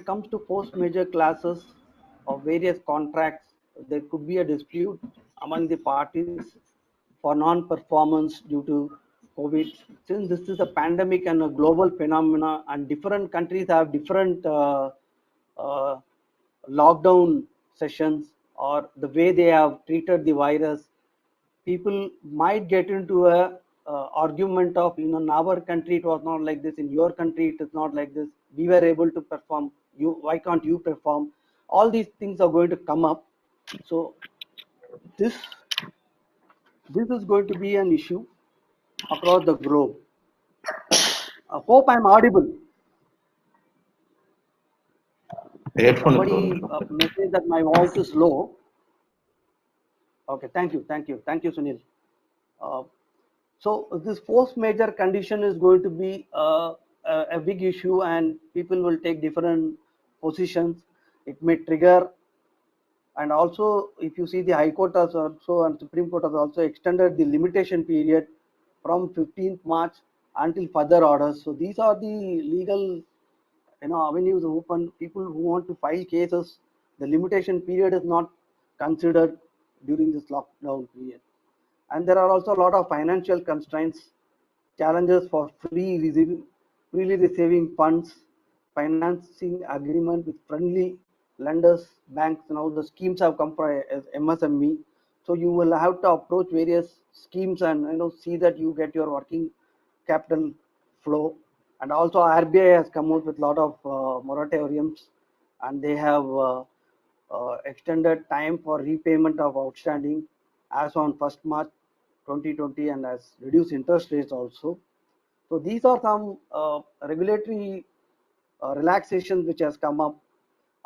it comes to force majeure classes of various contracts, there could be a dispute among the parties for non-performance due to COVID. Since this is a pandemic and a global phenomena, and different countries have different uh, lockdown sessions or the way they have treated the virus, people might get into a argument of, in our country it was not like this, in your country it is not like this, we were able to perform, you why can't you perform? All these things are going to come up. So this this is going to be an issue across the globe. I hope I'm audible. Headphone Somebody problem. message that my voice is low. Okay, thank you Sunil. uh, So this force major condition is going to be a big issue, and people will take different positions. It may trigger, and also if you see the High Court has also and Supreme Court has also extended the limitation period from 15th March until further orders. So these are the legal, avenues open. People who want to file cases, the limitation period is not considered during this lockdown period. And there are also a lot of financial constraints, challenges for freely receiving funds, financing agreement with friendly lenders, banks. Now the schemes have come for as MSME, so you will have to approach various schemes and see that you get your working capital flow. And also RBI has come out with a lot of moratoriums, and they have extended time for repayment of outstanding as on 1st March 2020, and has reduced interest rates also. So these are some regulatory relaxations which has come up.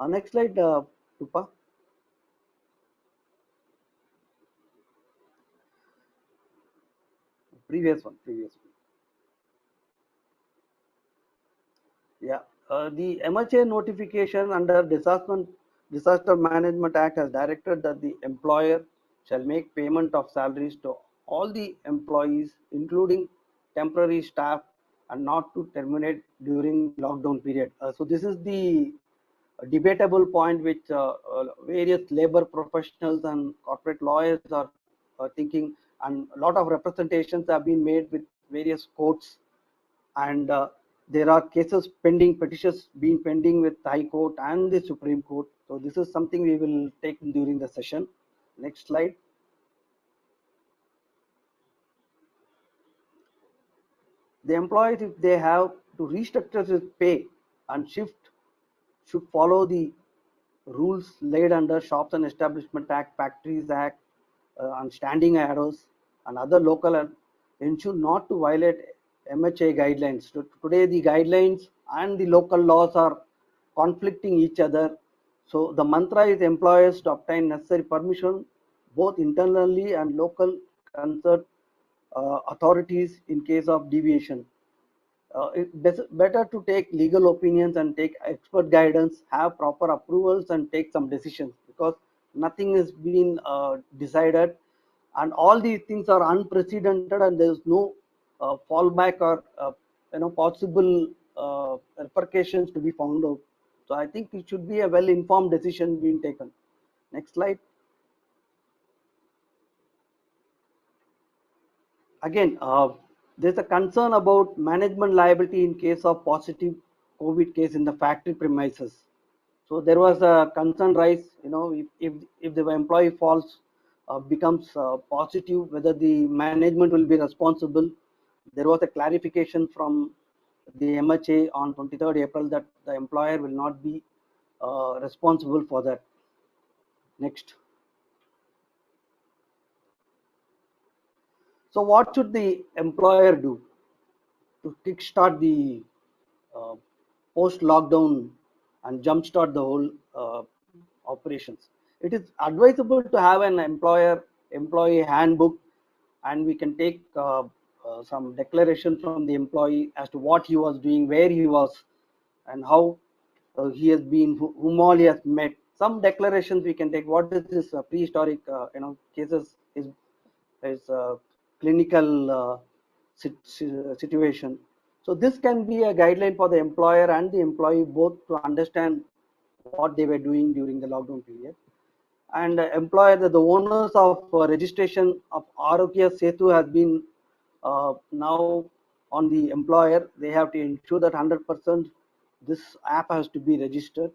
Next slide, Tupa. Previous one. Yeah, the MHA notification under Disaster Management Act has directed that the employer shall make payment of salaries to all the employees, including temporary staff, and not to terminate during lockdown period. So this is the debatable point which various labor professionals and corporate lawyers are thinking, and a lot of representations have been made with various courts, and there are cases pending, petitions being pending with High Court and the Supreme Court. So this is something we will take during the session. Next slide. The employees, if they have to restructure his pay and shift, should follow the rules laid under Shops and Establishment Act, Factories Act, and standing arrows and other local, and ensure not to violate MHA guidelines. So today the guidelines and the local laws are conflicting each other. So the mantra is employers to obtain necessary permission both internally and local concerned authorities in case of deviation. It's better to take legal opinions and take expert guidance, have proper approvals, and take some decisions, because nothing has been decided, and all these things are unprecedented, and there is no fallback or possible repercussions to be found out. So I think it should be a well-informed decision being taken. Next slide. Again, there's a concern about management liability in case of positive COVID case in the factory premises. So there was a concern rise, if the employee falls, becomes positive, whether the management will be responsible. There was a clarification from the MHA on 23rd April that the employer will not be responsible for that. Next. So what should the employer do to kickstart the uh, post lockdown and jumpstart the whole operations? It is advisable to have an employee handbook, and we can take some declaration from the employee as to what he was doing, where he was, and how he has been, whom all he has met. Some declarations we can take. What is this prehistoric cases, his clinical situation. So this can be a guideline for the employer and the employee both to understand what they were doing during the lockdown period. And employer, the owners of registration of Arogya Setu has been now on the employer. They have to ensure that 100% this app has to be registered.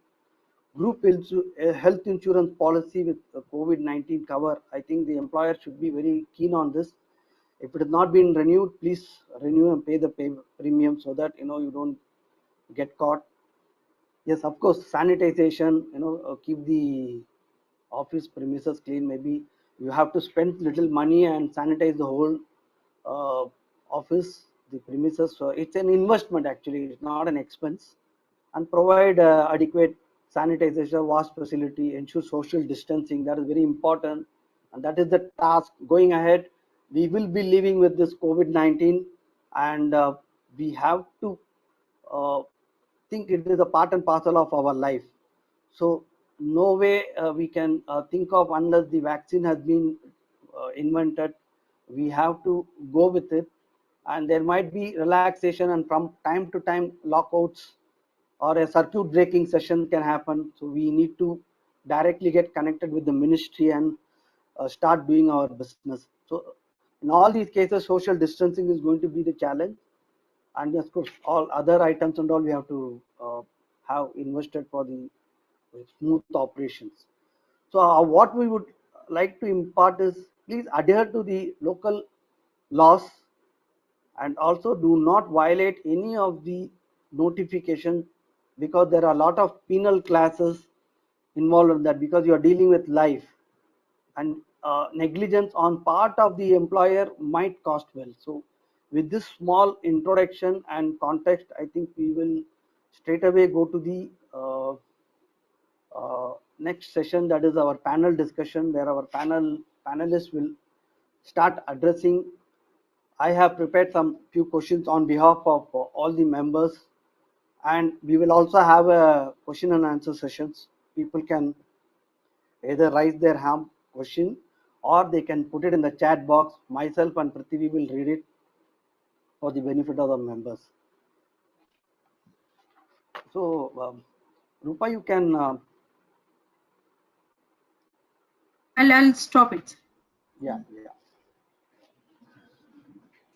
Group health insurance policy with COVID-19 cover. I think the employer should be very keen on this. If it has not been renewed, please renew and pay the premium so that you don't get caught. Yes, of course, sanitization. Keep the office premises clean. Maybe you have to spend little money and sanitize the whole uh, office, the premises. So it's an investment actually. It's not an expense. And provide adequate sanitization, wash facility, ensure social distancing. That is very important, and that is the task going ahead. We will be living with this COVID-19, and we have to uh, think it is a part and parcel of our life. So no way we can think of unless the vaccine has been invented. We have to go with it, and there might be relaxation and from time to time lockouts or a circuit breaking session can happen. So we need to directly get connected with the ministry and start doing our business. So in all these cases, social distancing is going to be the challenge, and of course all other items and all we have to have invested for the smooth operations. So what we would like to impart is please adhere to the local laws and also do not violate any of the notification, because there are a lot of penal classes involved in that, because you are dealing with life, and negligence on part of the employer might cost well. So with this small introduction and context, I think we will straight away go to the next session, that is our panel discussion, where our panelists will start addressing. I have prepared some few questions on behalf of all the members, and we will also have a question and answer sessions. People can either raise their hand question or they can put it in the chat box. Myself and Prithvi will read it for the benefit of the members. So, Rupa, you can. I'll stop it. Yeah.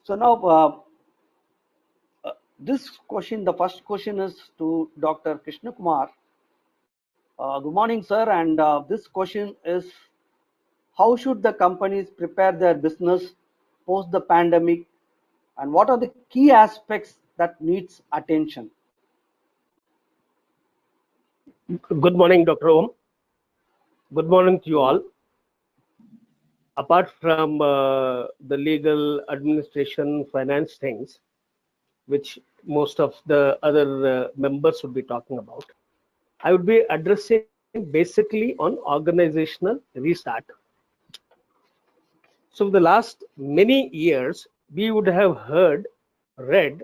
So now, this question, the first question is to Dr. Krishna Kumar. Good morning, sir. And this question is: how should the companies prepare their business post the pandemic, and what are the key aspects that needs attention? Good morning, Dr. Om. Good morning to you all. Apart from the legal, administration, finance things, which most of the other members would be talking about, I would be addressing basically on organizational restart. So the last many years, we would have heard, read,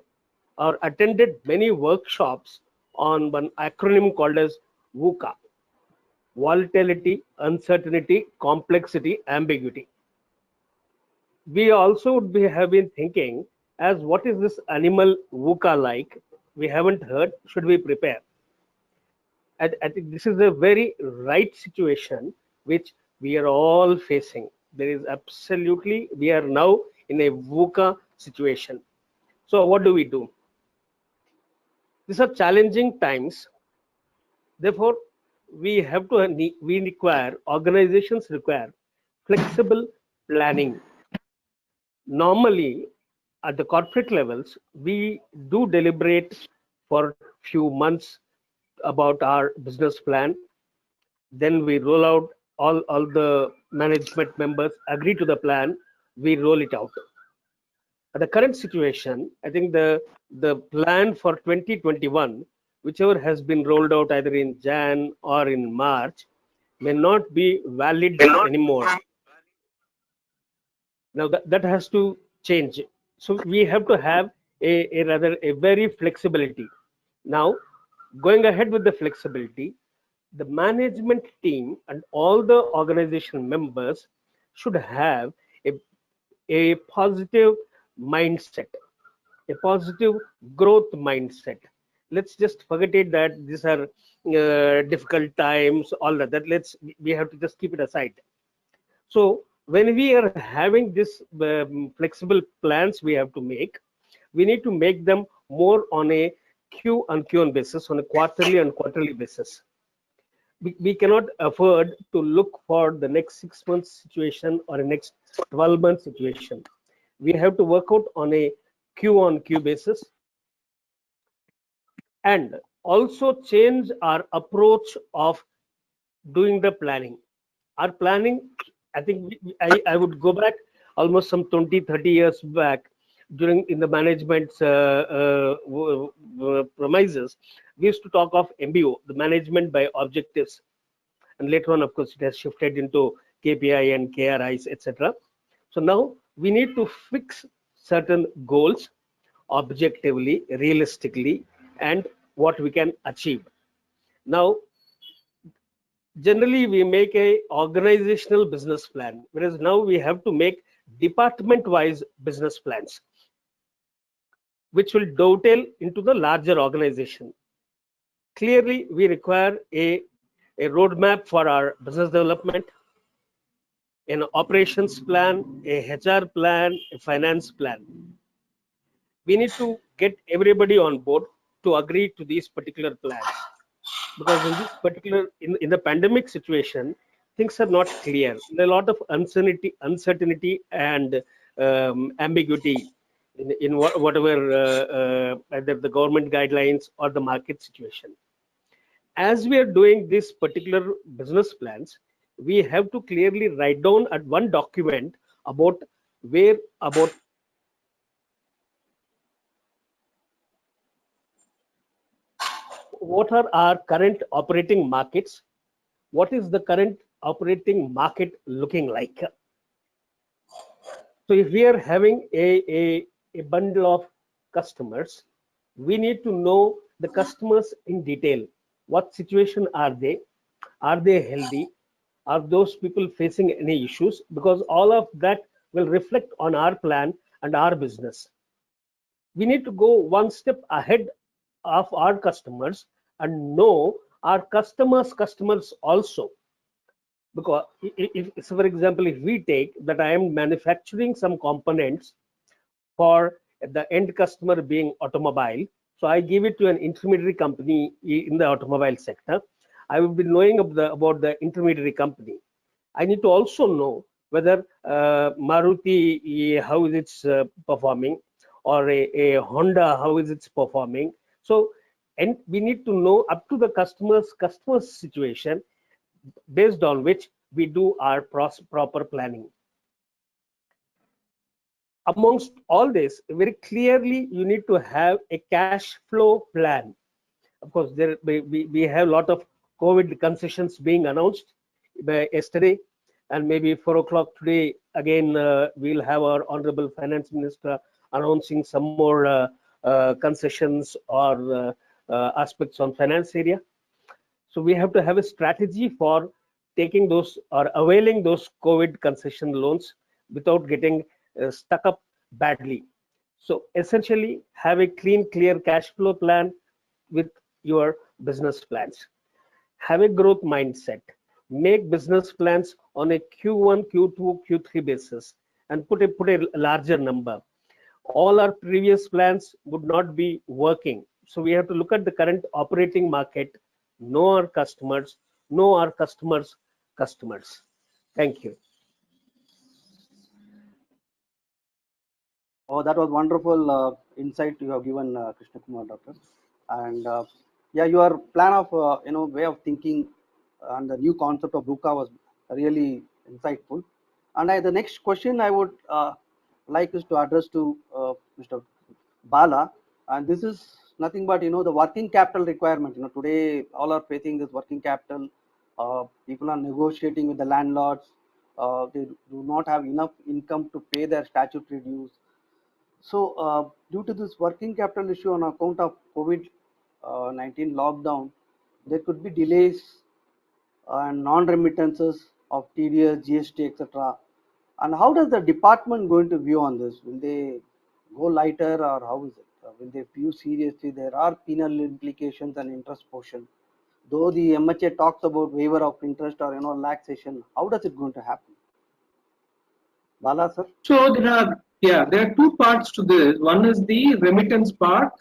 or attended many workshops on one acronym called as VUCA: volatility, uncertainty, complexity, ambiguity. We also would have been thinking as what is this animal VUCA like? We haven't heard, should we prepare? And I think this is a very right situation which we are all facing. There is absolutely, we are now in a VUCA situation. So what do we do? These are challenging times. Therefore, organizations require flexible planning. Normally, at the corporate levels, we do deliberate for few months about our business plan. Then we roll out, all the management members agree to the plan, we roll it out. At the current situation, I think the plan for 2021, whichever has been rolled out either in Jan or in March, may not be valid anymore. Now that has to change. So we have to have a very flexibility. Now, going ahead with the flexibility, the management team and all the organization members should have a positive mindset, a positive growth mindset. Let's just forget it that these are difficult times, all that. We have to just keep it aside. So when we are having this flexible plans we have to make, we need to make them more on a Q on Q on basis, on a quarterly basis. We cannot afford to look for the next 6 months situation or a next 12-month situation. We have to work out on a Q on Q basis, and also change our approach of doing the planning. Our planning, I think I would go back almost some 20-30 years back during in the management's premises. We used to talk of MBO, the management by objectives, and later on, of course, it has shifted into KPI and KRIs, etc. So now we need to fix certain goals objectively, realistically, and what we can achieve. Now, generally we make a organizational business plan, whereas now we have to make department-wise business plans, which will dovetail into the larger organization. Clearly, we require a roadmap for our business development, an operations plan, a HR plan, a finance plan. We need to get everybody on board to agree to these particular plans, because in this particular in the pandemic situation, things are not clear. There are a lot of uncertainty and ambiguity in whatever either the government guidelines or the market situation. As we are doing these particular business plans, we have to clearly write down at one document about what are our current operating markets, what is the current operating market looking like. So if we are having a bundle of customers, we need to know the customers in detail. What situation are they? Are they healthy? Are those people facing any issues? Because all of that will reflect on our plan and our business. We need to go one step ahead of our customers and know our customers also. Because if for example, if we take that I am manufacturing some components for the end customer being automobile, so I give it to an intermediary company in the automobile sector, I will be knowing about the intermediary company. I need to also know whether Maruti, how is it performing, or a Honda, how is it performing. So, and we need to know up to the customer's situation, based on which we do our proper planning. Amongst all this, very clearly, you need to have a cash flow plan. Of course, we have a lot of COVID concessions being announced by yesterday, and maybe 4 o'clock today, again, we'll have our Honorable Finance Minister announcing some more concessions or aspects on finance area. So we have to have a strategy for taking those or availing those COVID concession loans without getting stuck up badly. So essentially, have a clear cash flow plan with your business plans. Have a growth mindset. Make business plans on a Q1, Q2, Q3 basis and put a larger number. All our previous plans would not be working. So we have to look at the current operating market, know our customers, know our customers' customers. Thank you. Oh, that was wonderful insight you have given, Krishna Kumar, doctor. And yeah, your plan of way of thinking and the new concept of VUCA was really insightful. And the next question I would like is to address to Mr. Bala, and this is nothing but the working capital requirement. Today all are facing this working capital. People are negotiating with the landlords. They do not have enough income to pay their statutory dues. So due to this working capital issue on account of COVID-19 lockdown, there could be delays and non-remittances of TDS, GST, etc. And how does the department going to view on this? Will they go lighter, or how is it? Will they view seriously? There are penal implications and interest portion. Though the MHA talks about waiver of interest or relaxation, how does it going to happen? Bala sir? So there are two parts to this. One is the remittance part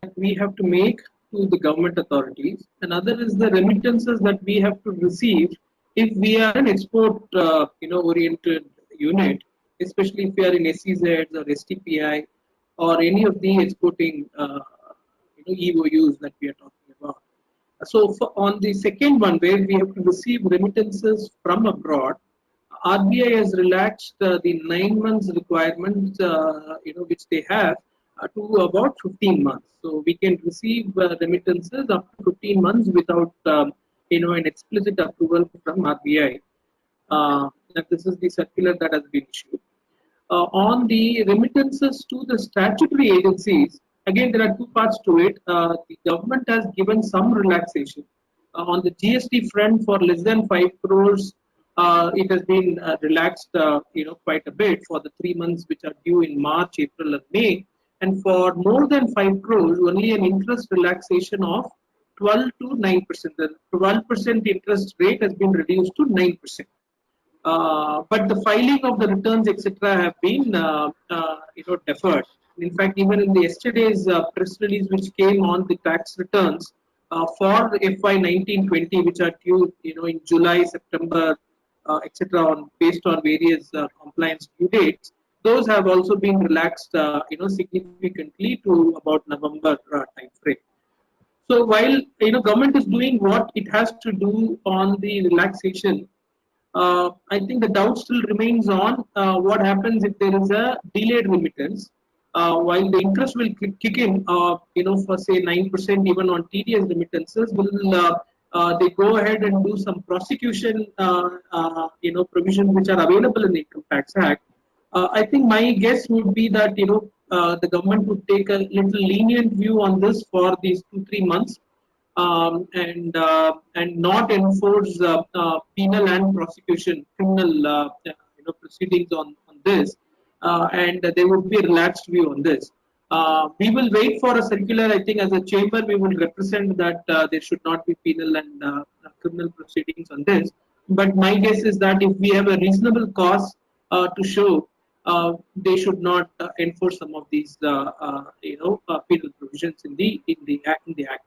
that we have to make to the government authorities. Another is the remittances that we have to receive if we are an export oriented unit, especially if we are in SEZs or STPI or any of the exporting EOUs that we are talking about. So on the second one, where we have to receive remittances from abroad, RBI has relaxed the 9 months requirements, which they have to about 15 months. So we can receive remittances up to 15 months without, an explicit approval from RBI. That this is the circular that has been issued. On the remittances to the statutory agencies, again, there are two parts to it. The government has given some relaxation. On the GST front, for less than 5 crores, it has been relaxed, quite a bit for the 3 months which are due in March, April, and May. And for more than 5 crores, only an interest relaxation of 12 to 9%. The 12% interest rate has been reduced to 9%. But the filing of the returns, etc., have been deferred. In fact, even in the yesterday's press release, which came on the tax returns for the FY 19-20, which are due, in July, September, etc., based on various compliance due dates, those have also been relaxed, significantly to about November time frame. So while government is doing what it has to do on the relaxation, I think the doubt still remains on what happens if there is a delayed remittance. While the interest will kick in, for say 9% even on TDS remittances, will they go ahead and do some prosecution, provisions which are available in the Income Tax Act? I think my guess would be that the government would take a little lenient view on this for these 2-3 months. And not enforce penal and prosecution criminal proceedings on this, and there would be a relaxed view on this. We will wait for a circular. I think as a chamber we will represent that there should not be penal and criminal proceedings on this. But my guess is that if we have a reasonable cause to show, they should not enforce some of these penal provisions in the act.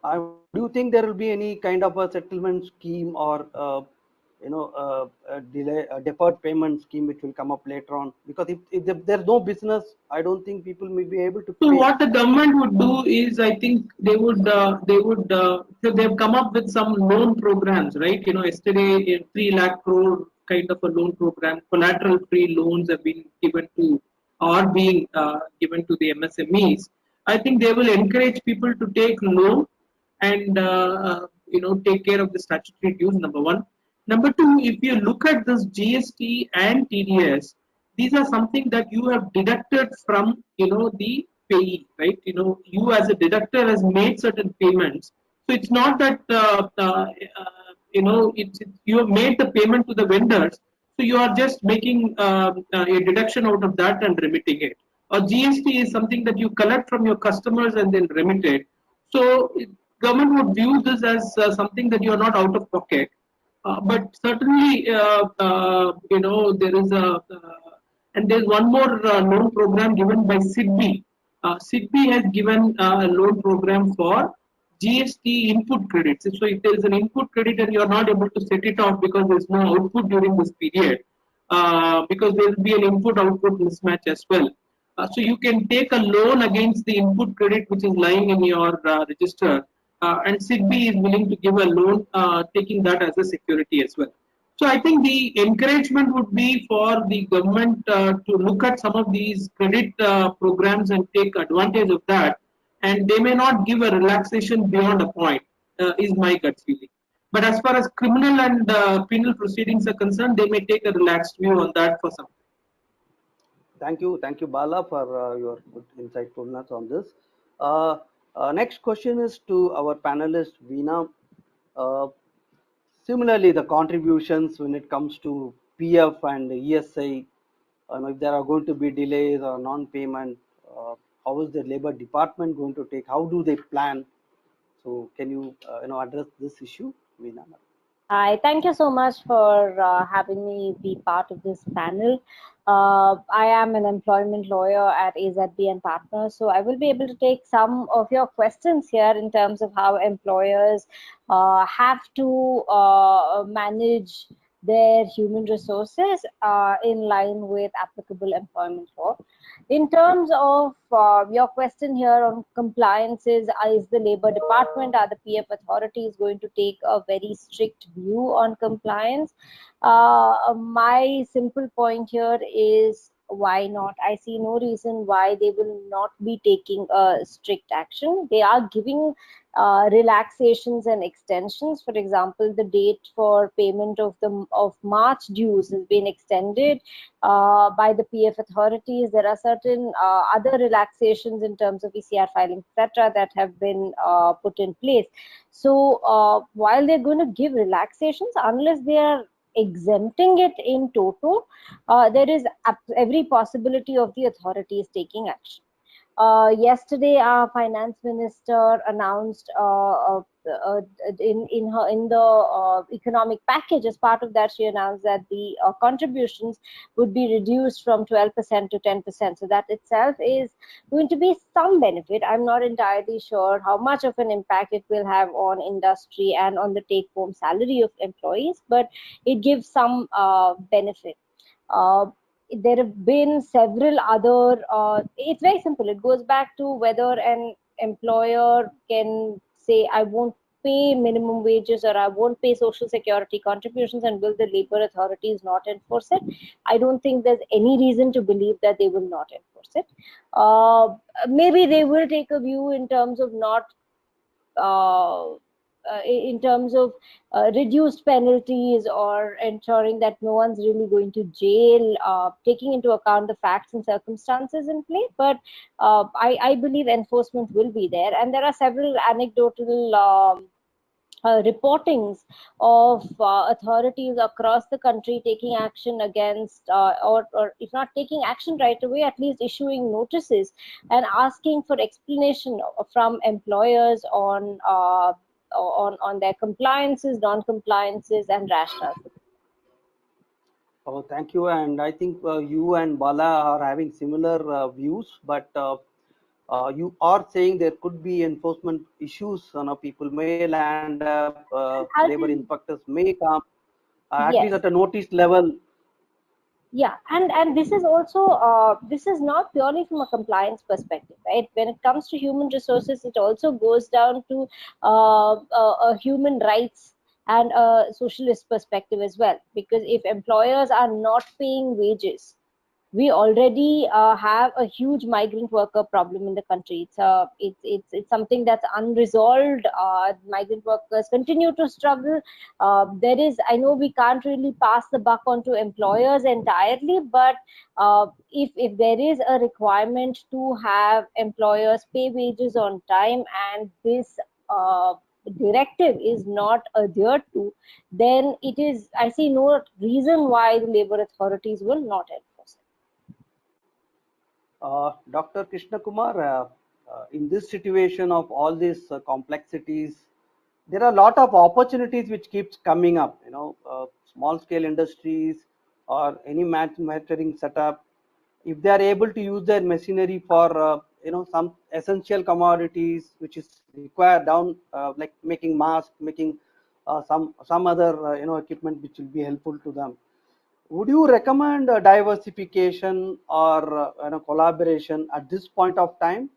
Do you think there will be any kind of a settlement scheme or a deferred payment scheme which will come up later on? Because if there's no business, I don't think people may be able to pay. So what the government would do is, I think they would so they've come up with some loan programs, right? Yesterday a 3 lakh crore kind of a loan program, collateral free loans have been given to, or being given to the MSMEs. I think they will encourage people to take loan and take care of the statutory dues, number one. Number two, if you look at this GST and TDS, these are something that you have deducted from the payee, right? You as a deductor has made certain payments, so it's not that you have made the payment to the vendors, so you are just making a deduction out of that and remitting it. Or GST is something that you collect from your customers and then remit it. So government would view this as something that you are not out of pocket. But certainly, there is and there's one more loan program given by SIDBI. SIDBI has given a loan program for GST input credits. So if there is an input credit and you are not able to set it off because there is no output during this period, because there will be an input-output mismatch as well. So you can take a loan against the input credit which is lying in your register. And SIDBI is willing to give a loan, taking that as a security as well. So I think the encouragement would be for the government to look at some of these credit programs and take advantage of that. And they may not give a relaxation beyond a point, is my gut feeling. But as far as criminal and penal proceedings are concerned, they may take a relaxed view on that for some. Thank you, Bala, for your good insightfulness on this. Next question is to our panelist Veena. Similarly, the contributions when it comes to PF and ESI, if there are going to be delays or non-payment, how is the labor department going to take? How do they plan? So can you address this issue, Veena? Hi, thank you so much for having me be part of this panel. I am an employment lawyer at AZB and Partners, so I will be able to take some of your questions here in terms of how employers have to manage their human resources in line with applicable employment law. In terms of your question here on compliances, is the Labor Department, are the PF authorities going to take a very strict view on compliance? My simple point here is why not? I see no reason why they will not be taking a strict action. They are giving relaxations and extensions. For example, the date for payment of March dues has been extended by the PF authorities. There are certain other relaxations in terms of ECR filing, etc., that have been put in place. So while they're going to give relaxations, unless they are exempting it in total, there is every possibility of the authorities taking action. Yesterday, our finance minister announced in the economic package. As part of that, she announced that the contributions would be reduced from 12% to 10%. So that itself is going to be some benefit. I'm not entirely sure how much of an impact it will have on industry and on the take-home salary of employees, but it gives some benefit. There have been several other, it's very simple. It goes back to whether an employer can say, I won't pay minimum wages or I won't pay social security contributions, and will the labor authorities not enforce it? I don't think there's any reason to believe that they will not enforce it. Maybe they will take a view in terms of not in terms of reduced penalties or ensuring that no one's really going to jail, taking into account the facts and circumstances in play. But I believe enforcement will be there. And there are several anecdotal reportings of authorities across the country taking action against, or if not taking action right away, at least issuing notices and asking for explanation from employers on their compliances, non-compliances, and rationales. Oh, thank you. And I think you and Bala are having similar views, but you are saying there could be enforcement issues. People may land up, labor inspectors may come, at least Yes. at a notice level. Yeah, and this is also this is not purely from a compliance perspective, right? When it comes to human resources, it also goes down to a human rights and a socialist perspective as well. Because if employers are not paying wages, we already have a huge migrant worker problem in the country. It's something that's unresolved. Migrant workers continue to struggle. There is, I know we can't really pass the buck on to employers entirely, but if there is a requirement to have employers pay wages on time, and this directive is not adhered to, then it is, I see no reason why the labor authorities will not enforce it. Dr. Krishna Kumar, in this situation of all these complexities, there are a lot of opportunities which keeps coming up. Small scale industries or any manufacturing setup, if they are able to use their machinery for some essential commodities which is required down, like making masks, making some other equipment which will be helpful to them. Would you recommend diversification or collaboration at this point of time?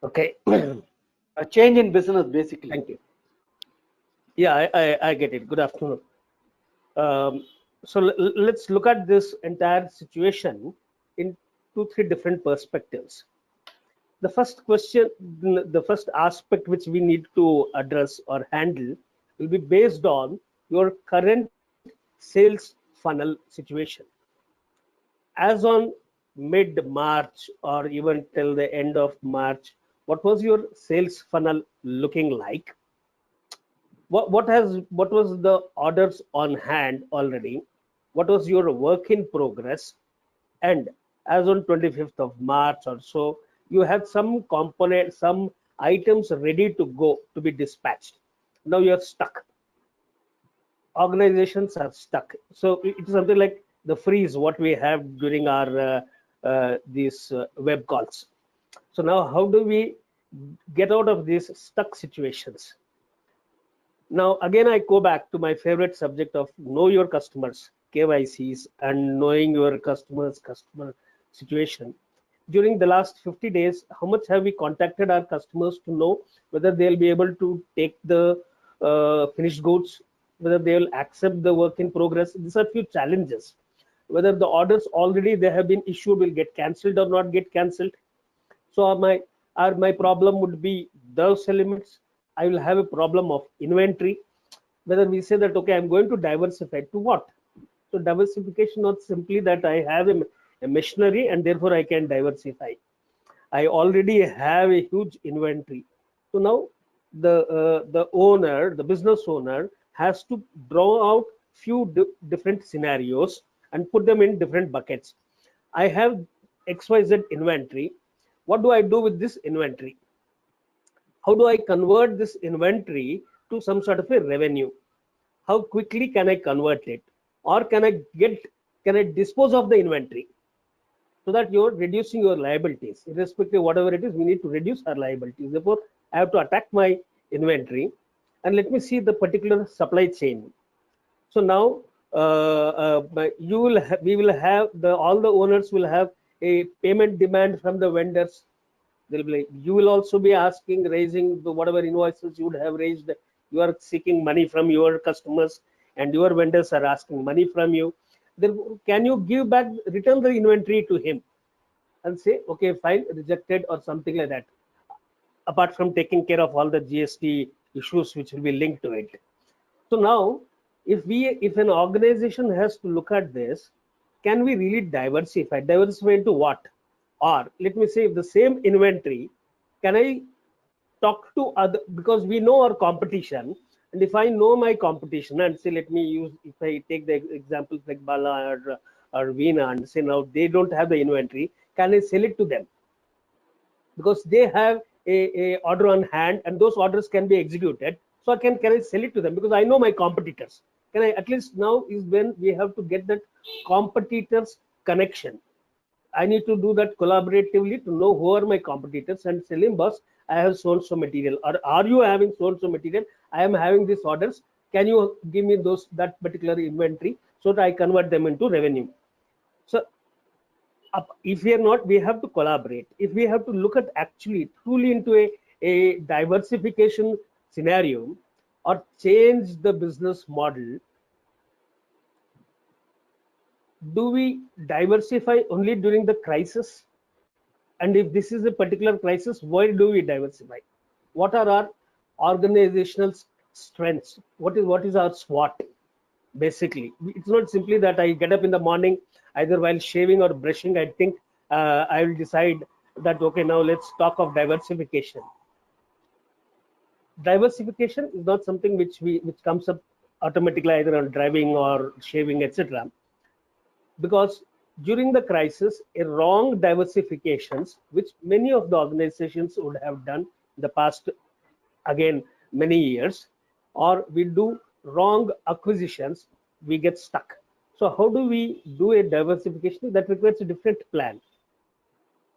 Okay. A change in business, basically. Thank you. Yeah, I get it. Good afternoon. So let's look at this entire situation in 2-3 different perspectives. The first question, the first aspect which we need to address or handle will be based on your current sales funnel situation. As on mid-March or even till the end of March, what was your sales funnel looking like? What was the orders on hand already? what was your work in progress, and as on 25th of March or so, you have some component, some items ready to go to be dispatched. Now you're stuck. Organizations are stuck. So it's something like the freeze what we have during our these web calls. So now how do we get out of these stuck situations? Now again I go back to my favorite subject of know your customers, KYCs, and knowing your customer situation. During the last 50 days, how much have we contacted our customers to know whether they'll be able to take the finished goods, whether they will accept the work in progress? These are few challenges. Whether the orders already they have been issued will get cancelled or not get cancelled. So my problem would be those elements. I will have a problem of inventory. Whether we say that okay, I'm going to diversify to what? So diversification not simply that I have a machinery and therefore I can diversify. I already have a huge inventory. So now the owner, the business owner, has to draw out few different scenarios and put them in different buckets. I have XYZ inventory. What do I do with this inventory? How do I convert this inventory to some sort of a revenue? How quickly can I convert it? Or can I dispose of the inventory? So that you're reducing your liabilities. Irrespective of whatever it is, we need to reduce our liabilities. Therefore, I have to attack my inventory. And let me see the particular supply chain. So now we will have all the owners will have a payment demand from the vendors. They'll be you will also be asking, raising whatever invoices you would have raised. You are seeking money from your customers, and your vendors are asking money from you. Then can you give back, return the inventory to him, and say, okay, fine, rejected or something like that? Apart from taking care of all the GST issues which will be linked to it. So now, if an organization has to look at this, can we really diversify? Diversify into what? Or let me say, if the same inventory, can I talk to other, because we know our competition, and if I know my competition and say, let me use, if I take the examples like Bala or Veena and say now they don't have the inventory, can I sell it to them? Because they have a order on hand and those orders can be executed. So can I sell it to them? Because I know my competitors. Can I, at least now is when we have to get that competitors connection. I need to do that collaboratively to know who are my competitors and tell him, boss, I have so material, or are you having so material? I am having these orders. Can you give me that particular inventory so that I convert them into revenue? So if we are not, we have to collaborate. If we have to look at actually truly into a diversification scenario or change the business model, do we diversify only during the crisis? And if this is a particular crisis, why do we diversify? What are our organizational strengths? What is our SWOT? Basically, it's not simply that I get up in the morning, either while shaving or brushing, I think I will decide that, okay, now let's talk of diversification. Diversification is not something which comes up automatically either on driving or shaving, etc. Because during the crisis, a wrong diversifications, which many of the organizations would have done in the past, again, many years, or we do wrong acquisitions, we get stuck. So how do we do a diversification? That requires a different plan.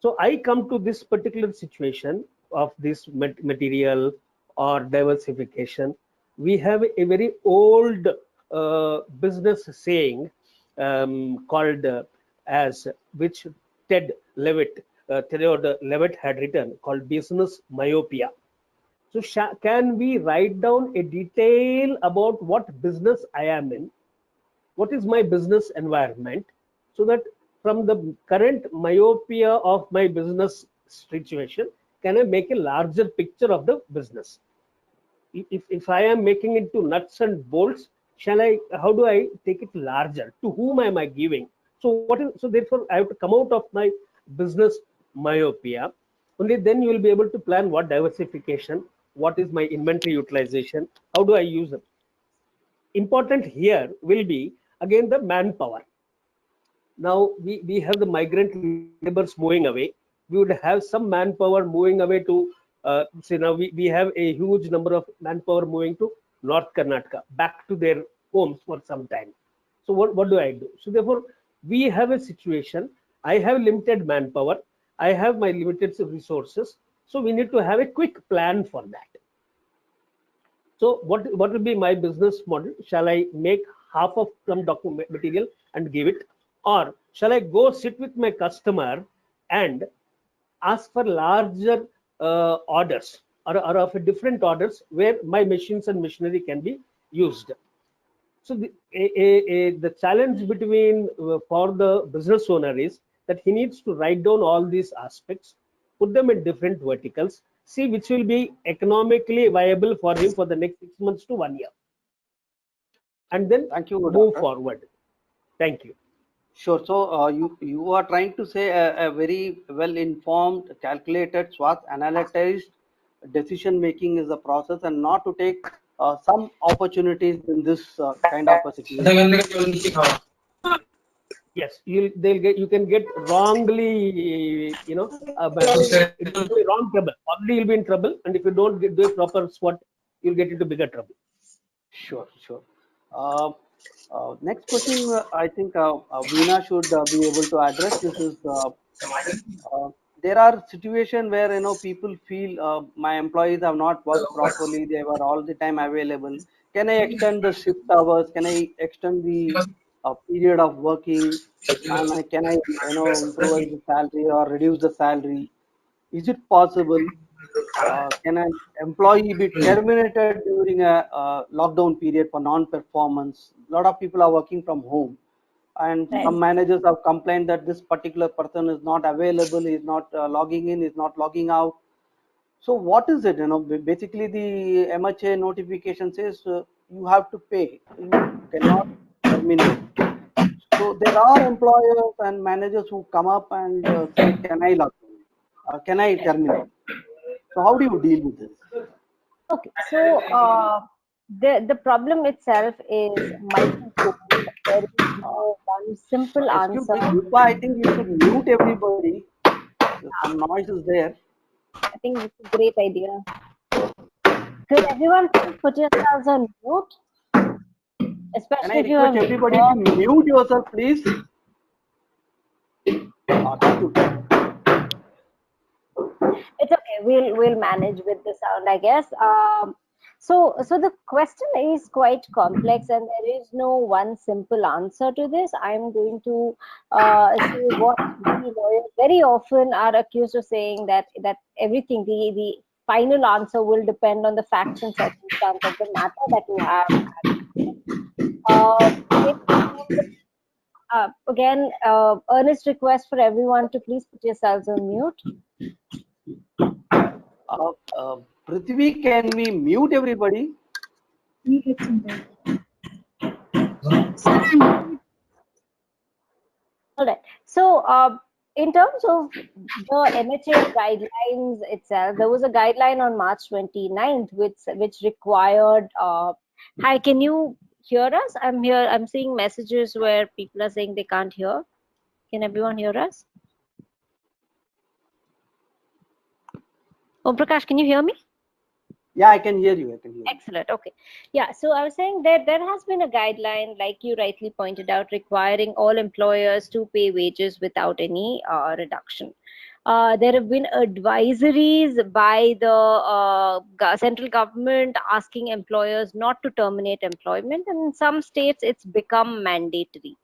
So I come to this particular situation of this material or diversification. We have a very old business saying called as which Theodore Levitt had written, called business myopia. So can we write down a detail about what business I am in, what is my business environment, so that from the current myopia of my business situation, can I make a larger picture of the business? If I am making it to nuts and bolts, how do I take it larger? To whom am I giving? So therefore I have to come out of my business myopia. Only then you will be able to plan what diversification, what is my inventory utilization, how do I use it. Important here will be again the manpower. Now we have the migrant laborers moving away. We would have some manpower moving away to say now we have a huge number of manpower moving to North Karnataka back to their homes for some time. So what do I do? So therefore we have a situation. I have limited manpower. I have my limited resources. So we need to have a quick plan for that. So what will be my business model? Shall I make half of some document material and give it, or shall I go sit with my customer and ask for larger orders or of a different orders where my machines and machinery can be used? So the challenge between for the business owner is that he needs to write down all these aspects, put them in different verticals, see which will be economically viable for him for the next 6 months to 1 year, and then Thank you, move Doctor. forward. Thank you. Sure. So you are trying to say a very well informed, calculated, SWOT analyzed decision making is a process, and not to take some opportunities in this kind of a situation. Yes, you can get wrongly, it will be wrong trouble. Already you'll be in trouble, and if you don't do a proper SWOT, you'll get into bigger trouble. Sure, sure. Next question, I think Veena should be able to address. This is there are situations where people feel my employees have not worked properly. They were all the time available. Can I extend the shift hours? Can I extend the period of working? And can I improvise the salary or reduce the salary? Is it possible? Can an employee be terminated during a lockdown period for non-performance? A lot of people are working from home, and some managers have complained that this particular person is not available, is not logging in, is not logging out. So what is it? Basically the MHA notification says you have to pay. You cannot terminate. So there are employers and managers who come up and say, "Can I log in? Can I terminate?" So how do you deal with this? Okay, so the problem itself is multi-fold. There is no one simple Excuse answer. me, Rupa, I think you should mute everybody. Some noise is there. I think it's a great idea. Could everyone please put yourselves on mute, Can especially I if you request have everybody to mute yourself, please? Thank you. It's okay. We'll manage with the sound, I guess. So the question is quite complex, and there is no one simple answer to this. I'm going to say what we lawyers very often are accused of saying, that everything, the final answer will depend on the facts and circumstance of the matter that you have. Again, earnest request for everyone to please put yourselves on mute. Prithvi, can we mute everybody? All right. So, in terms of the MHA guidelines itself, there was a guideline on March 29th, which required. Hi, can you hear us? I'm here. I'm seeing messages where people are saying they can't hear. Can everyone hear us? Om Prakash, can you hear me? Yeah, I can hear you. I can hear you. Excellent. Okay. Yeah. So I was saying that there has been a guideline, like you rightly pointed out, requiring all employers to pay wages without any reduction. There have been advisories by the central government asking employers not to terminate employment, and in some states it's become mandatory.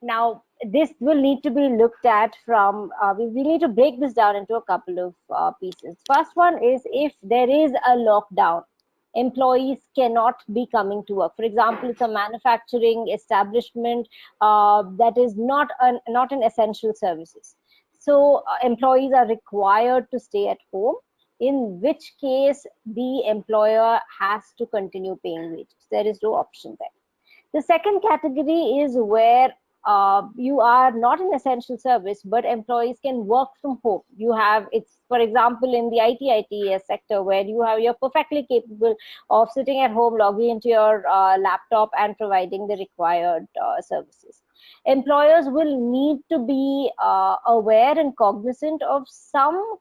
Now, this will need to be looked at from, we need to break this down into a couple of pieces. First one is, if there is a lockdown, employees cannot be coming to work. For example, it's a manufacturing establishment that is not an essential services. So employees are required to stay at home, in which case the employer has to continue paying wages. There is no option there. The second category is where you are not an essential service, but employees can work from home. You have, it's for example in the ITES sector, where you're perfectly capable of sitting at home, logging into your laptop and providing the required services. Employers will need to be aware and cognizant of some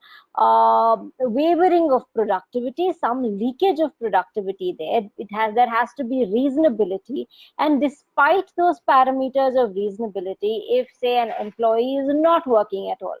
wavering of productivity, some leakage of productivity there. There has to be reasonability, and despite those parameters of reasonability, if say an employee is not working at all,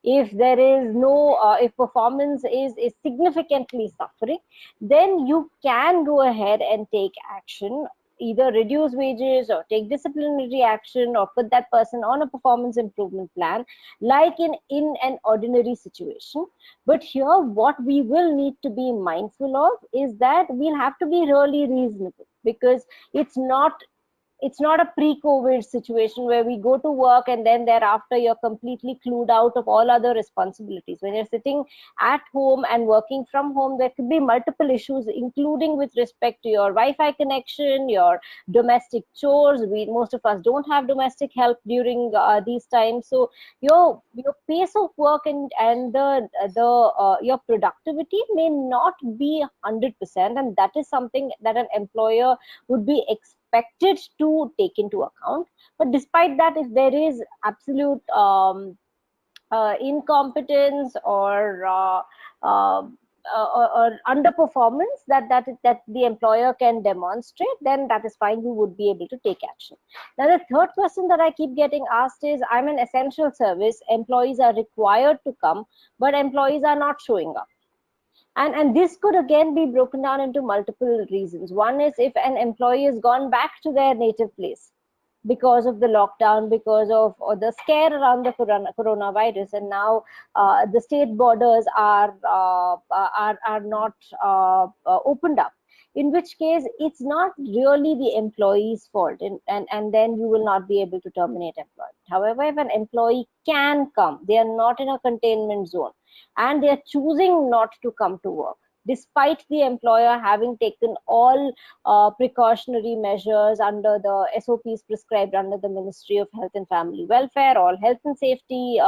if there is no if performance is significantly suffering, then you can go ahead and take action, either reduce wages or take disciplinary action or put that person on a performance improvement plan, like in an ordinary situation. But here what we will need to be mindful of is that we'll have to be really reasonable, because it's not a pre-COVID situation where we go to work and then thereafter you're completely clued out of all other responsibilities. When you're sitting at home and working from home, there could be multiple issues, including with respect to your Wi-Fi connection, your domestic chores. Most of us don't have domestic help during these times. So your pace of work and your productivity may not be 100%, and that is something that an employer would be expected to take into account. But despite that, if there is absolute incompetence or underperformance that the employer can demonstrate, then that is fine. We would be able to take action. Now, the third question that I keep getting asked is, I'm an essential service, employees are required to come, but employees are not showing up. And this could again be broken down into multiple reasons. One is if an employee has gone back to their native place because of the lockdown, because of or the scare around the coronavirus, and now the state borders are not opened up, in which case it's not really the employee's fault, and then you will not be able to terminate employment. However, if an employee can come, they are not in a containment zone, and they are choosing not to come to work, despite the employer having taken all precautionary measures under the SOPs prescribed under the Ministry of Health and Family Welfare, all health and safety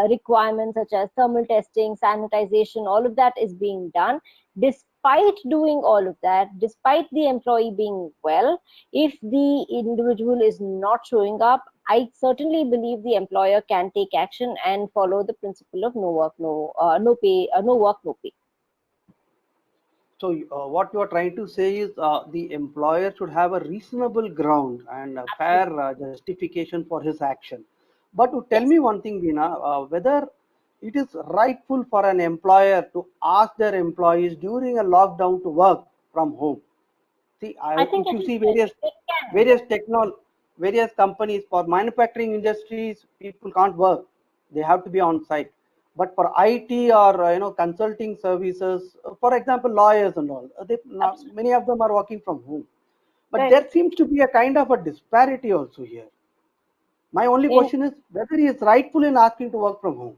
requirements such as thermal testing, sanitization, all of that is being done. Despite doing all of that, despite the employee being well, if the individual is not showing up, I certainly believe the employer can take action and follow the principle of no work, no pay, no work, no pay. So what you are trying to say is the employer should have a reasonable ground and a fair justification for his action. But to tell me one thing, Veena, whether it is rightful for an employer to ask their employees during a lockdown to work from home. See, I think if you see various companies for manufacturing industries, people can't work; they have to be on site. But for IT or consulting services, for example, lawyers and all, many of them are working from home. But Right. there seems to be a kind of a disparity also here. My only question is whether he is rightful in asking to work from home.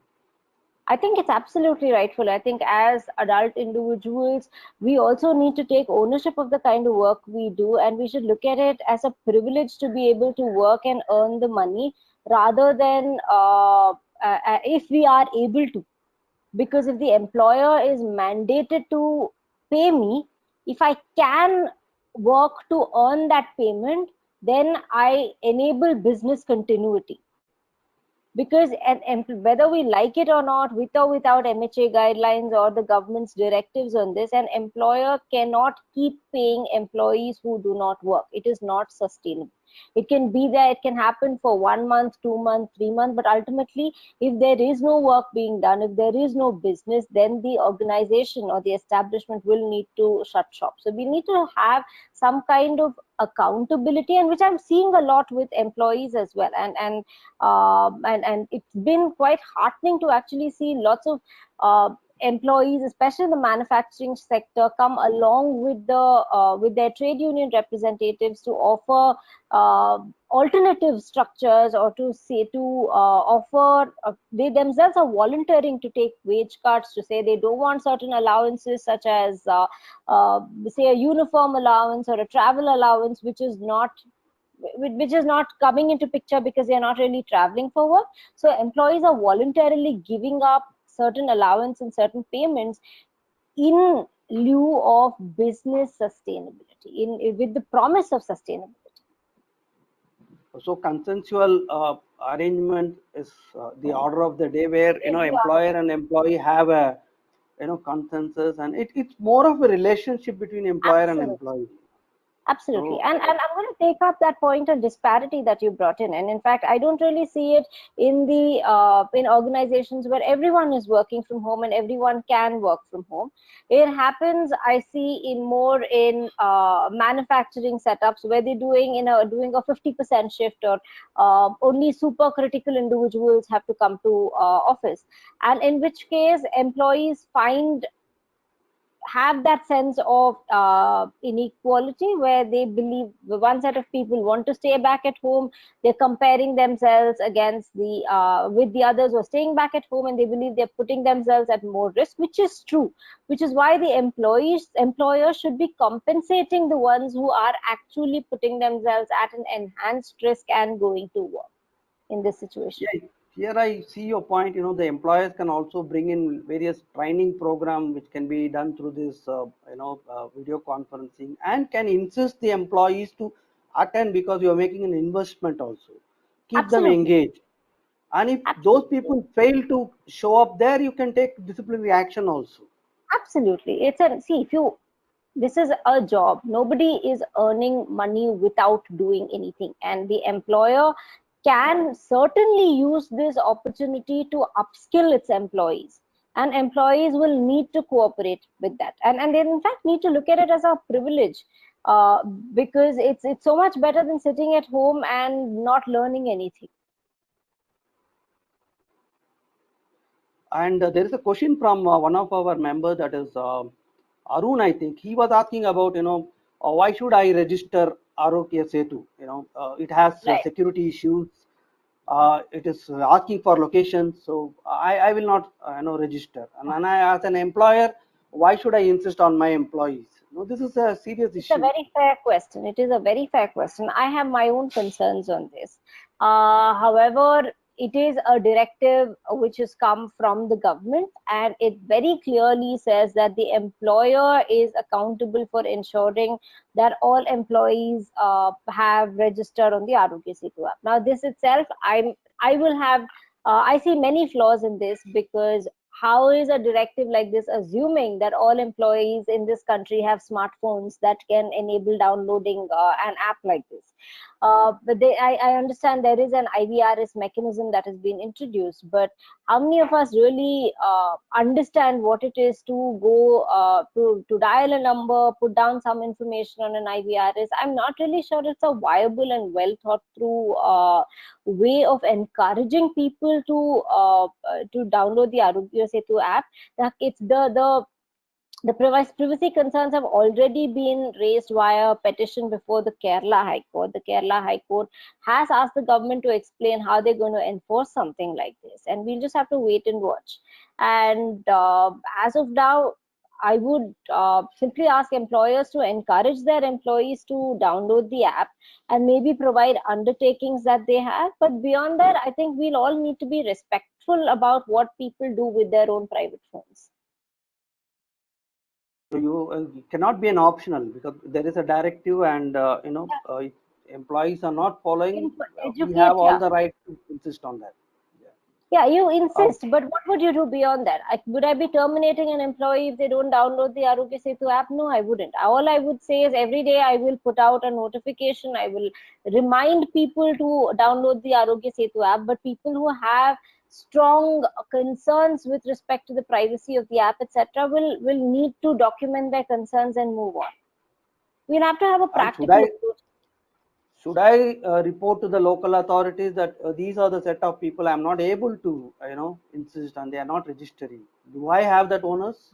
I think it's absolutely rightful. I think as adult individuals, we also need to take ownership of the kind of work we do, and we should look at it as a privilege to be able to work and earn the money, rather than if we are able to. Because if the employer is mandated to pay me, if I can work to earn that payment, then I enable business continuity. Because whether we like it or not, with or without MHA guidelines or the government's directives on this, an employer cannot keep paying employees who do not work. It is not sustainable. It can be there, it can happen for 1 month, 2 months, 3 months, but ultimately, if there is no work being done, if there is no business, then the organization or the establishment will need to shut shop. So we need to have some kind of accountability, and which I'm seeing a lot with employees as well. And it's been quite heartening to actually see lots of employees, especially in the manufacturing sector, come along with their trade union representatives to offer alternative structures, or to offer they themselves are volunteering to take wage cuts, to say they don't want certain allowances such as say a uniform allowance or a travel allowance, which is not which is not coming into picture because they are not really traveling for work. So employees are voluntarily giving up certain allowance and certain payments in lieu of business sustainability, with the promise of sustainability. So consensual arrangement is the order of the day, where employer and employee have a consensus, and it's more of a relationship between employer and Absolutely. employee. Absolutely. So And I'm going to take up that point of disparity that you brought in. And in fact, I don't really see it in the in organizations where everyone is working from home and everyone can work from home. It happens, I see, in more in manufacturing setups where they're doing doing a 50% shift, or only super critical individuals have to come to office. And in which case employees have that sense of inequality, where they believe one set of people want to stay back at home. They're comparing themselves against the with the others who are staying back at home, and they believe they're putting themselves at more risk, which is true, which is why the employers should be compensating the ones who are actually putting themselves at an enhanced risk and going to work in this situation. yeah, here I see your point. The employers can also bring in various training program which can be done through this video conferencing, and can insist the employees to attend, because you are making an investment also. Keep them Absolutely. engaged, and if those people fail to show up there, you can take disciplinary action also. Absolutely. It's a see if you this is a job. Nobody is earning money without doing anything, and the employer can certainly use this opportunity to upskill its employees, and employees will need to cooperate with that, and they in fact need to look at it as a privilege, uh, because it's so much better than sitting at home and not learning anything. And there is a question from one of our members, that is Arun, I think. He was asking about, why should I register Arogya Setu? It has Right. security issues. It is asking for location, so I will not, register. And I, as an employer, why should I insist on my employees? This is a serious It's a issue. very fair question. It is a very fair question. I have my own concerns on this. However, it is a directive which has come from the government, and it very clearly says that the employer is accountable for ensuring that all employees have registered on the Arogya Setu app. Now, this itself, I will have I see many flaws in this, because how is a directive like this assuming that all employees in this country have smartphones that can enable downloading an app like this? I understand there is an IVRS mechanism that has been introduced, but how many of us really understand what it is to go to dial a number, put down some information on an IVRS? I'm not really sure it's a viable and well thought through way of encouraging people to download the Arogya Setu app. It's the privacy concerns have already been raised via a petition before the Kerala High Court. The Kerala High Court has asked the government to explain how they're going to enforce something like this, and we'll just have to wait and watch. And as of now, I would simply ask employers to encourage their employees to download the app and maybe provide undertakings that they have. But beyond that, I think we'll all need to be respectful about what people do with their own private phones. So it cannot be an optional, because there is a directive, and if employees are not following, we have Educate, all yeah. the right to insist on that. Yeah, you Uh, insist, but what would you do beyond that? Would I be terminating an employee if they don't download the Arogya Setu app? No, I wouldn't. All I would say is every day I will put out a notification. I will remind people to download the Arogya Setu app, but people who have strong concerns with respect to the privacy of the app, etc., will need to document their concerns and move on. We'll have to have a and should practical I approach. report to the local authorities that these are the set of people I'm not able to insist, and they are not registering? Do I have that onus?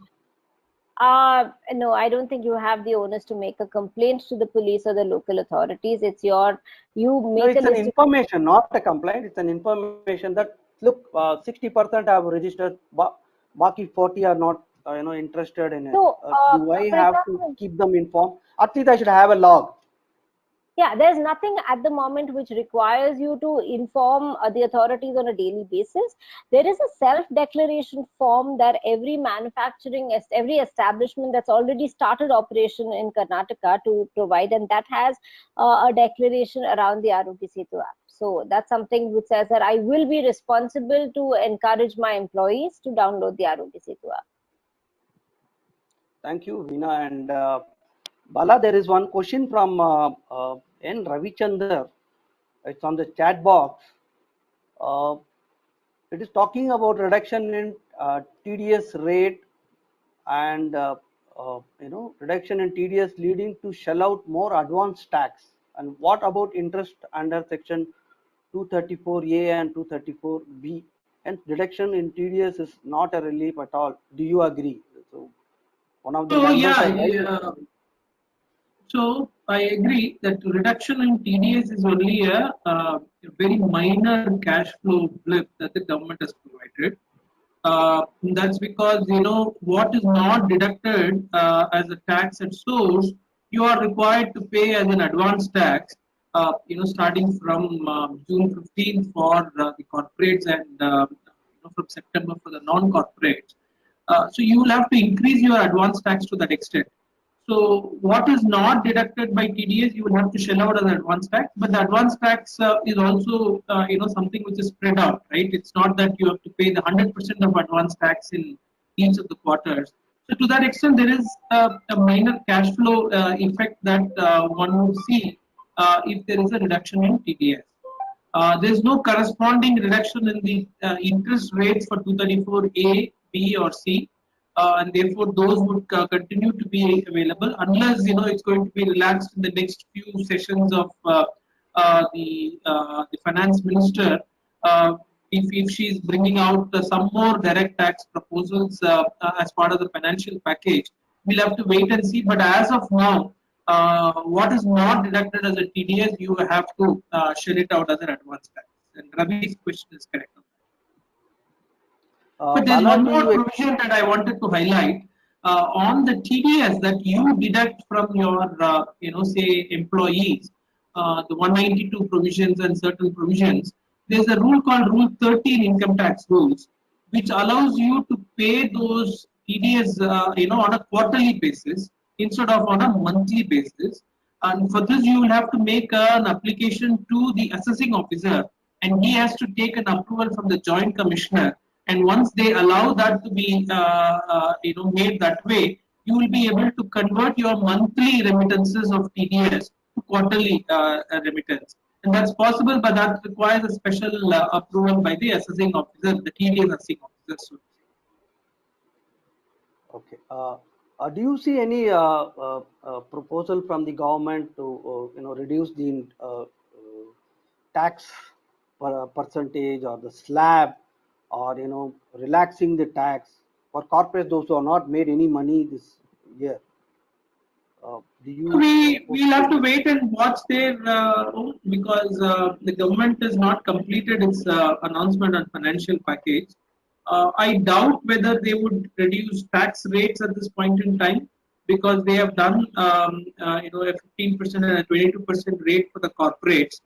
No, I don't think you have the onus to make a complaint to the police or the local authorities. You No, make a it's an list of. information, not a complaint. It's an information that, look, 60% have registered, Baki 40 are not interested in it. So, Do I for have to example, keep them informed? At least I should have a log. Yeah, there's nothing at the moment which requires you to inform the authorities on a daily basis. There is a self-declaration form that every every establishment that's already started operation in Karnataka to provide, and that has a declaration around the Arogya Setu app. So that's something which says that I will be responsible to encourage my employees to download the Arogya Setu app. Thank you, Veena. And Bala, there is one question from N. Ravichandar. It's on the chat box. It is talking about reduction in TDS rate and reduction in TDS leading to shell out more advanced tax. And what about interest under section 234A and 234B? And reduction in TDS is not a relief at all. Do you agree? So one of the So members yeah, has raised. so I agree that reduction in TDS is only a very minor cash flow blip that the government has provided. That's because what is not deducted as a tax at source, you are required to pay as an advance tax. Starting from June 15th for the corporates and from September for the non-corporates. So you will have to increase your advance tax to that extent. So what is not deducted by TDS, you will have to shell out as advance tax. But the advance tax is also something which is spread out, right? It's not that you have to pay the 100% of advance tax in each of the quarters. So to that extent, there is a minor cash flow effect that one would see if there is a reduction in TDS. There is no corresponding reduction in the interest rates for 234A, B, or C. And therefore those would continue to be available unless it's going to be relaxed in the next few sessions of the finance minister. If she is bringing out some more direct tax proposals as part of the financial package, we'll have to wait and see. But as of now, what is not deducted as a TDS, you have to shell it out as an advance tax. And Ravi's question is correct. But there's Bala, one more provision that I wanted to highlight on the TDS that you deduct from your, say employees, the 192 provisions and certain provisions. There's a rule called Rule 13 income tax rules, which allows you to pay those TDS, on a quarterly basis instead of on a monthly basis. And for this, you will have to make an application to the assessing officer, and he has to take an approval from the Joint Commissioner. And once they allow that to be made that way, you will be able to convert your monthly remittances of TDS to quarterly remittance. And that's possible, but that requires a special approval by the assessing officer, the TDS assessing officer. Okay. Do you see any proposal from the government to reduce the tax percentage or the slab, or relaxing the tax for corporates, those who have not made any money this year? We'll have to wait and watch their because the government has not completed its announcement on financial package. I doubt whether they would reduce tax rates at this point in time, because they have done a 15% and a 22% rate for the corporates.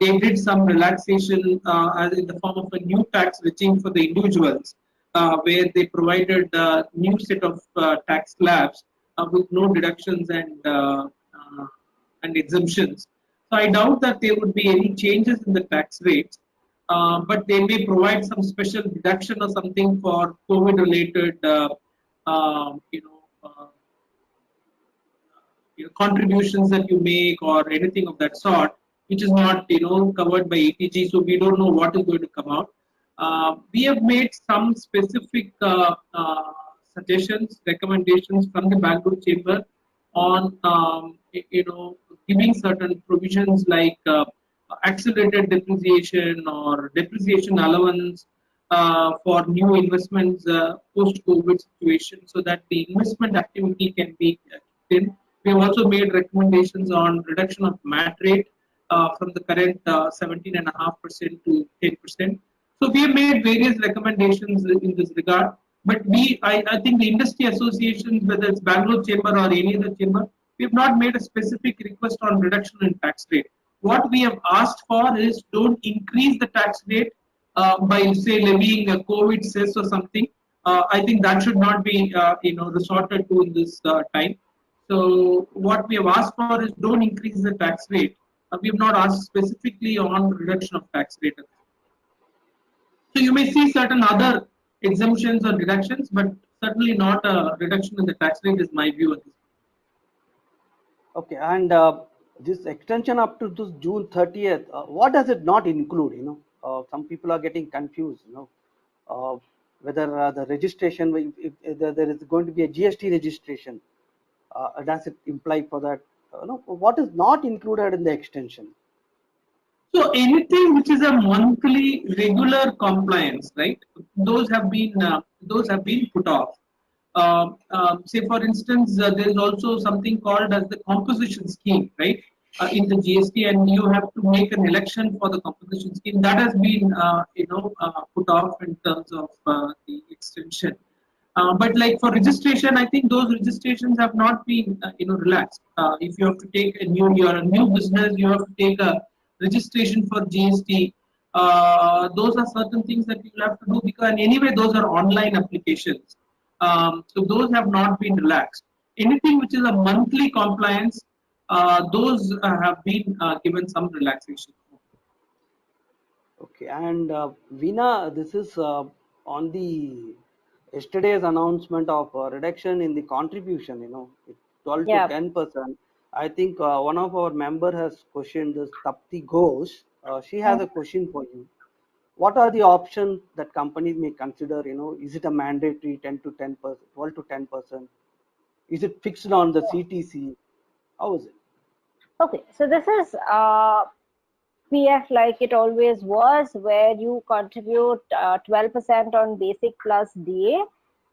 They did some relaxation in the form of a new tax regime for the individuals, where they provided a new set of tax slabs with no deductions and exemptions. So I doubt that there would be any changes in the tax rates, but they may provide some special deduction or something for COVID-related, contributions that you make or anything of that sort, which is not covered by ATG. So we don't know what is going to come out. We have made some specific suggestions, recommendations from the Bangalore Chamber on giving certain provisions like accelerated depreciation or depreciation allowance for new investments post-COVID situation, so that the investment activity can be kicked in. We have also made recommendations on reduction of MAT rate from the current 17.5% to 10%. So we have made various recommendations in this regard. But I think the industry associations, whether it's Bangalore Chamber or any other chamber, we have not made a specific request on reduction in tax rate. What we have asked for is don't increase the tax rate by say levying a COVID cess or something. I think that should not be resorted to in this time. So what we have asked for is don't increase the tax rate. We have not asked specifically on reduction of tax rate. So you may see certain other exemptions or deductions, but certainly not a reduction in the tax rate is my view at this. Okay, and this extension up to this June 30th, what does it not include? Some people are getting confused. Whether the registration, if there is going to be a GST registration, does it imply for that? What is not included in the extension? So anything which is a monthly regular compliance, right? Those have been put off. Say for instance, there is also something called as the composition scheme, right? In the GST, and you have to make an election for the composition scheme. That has been put off in terms of the extension. But like for registration, I think those registrations have not been relaxed. If you have to take a new business, you have to take a registration for GST. Those are certain things that you will have to do, because and anyway those are online applications. So those have not been relaxed. Anything which is a monthly compliance, those have been given some relaxation. Okay, and Veena, this is on the yesterday's announcement of reduction in the contribution. 12 Yeah. to 10%. I think one of our member has questioned this. Tapti Ghosh. She has a question for you. What are the options that companies may consider? Is it a mandatory 10 to 10%, 12 to 10%? Is it fixed on the CTC? How is it? Okay, so this is PF like it always was, where you contribute 12% on basic plus DA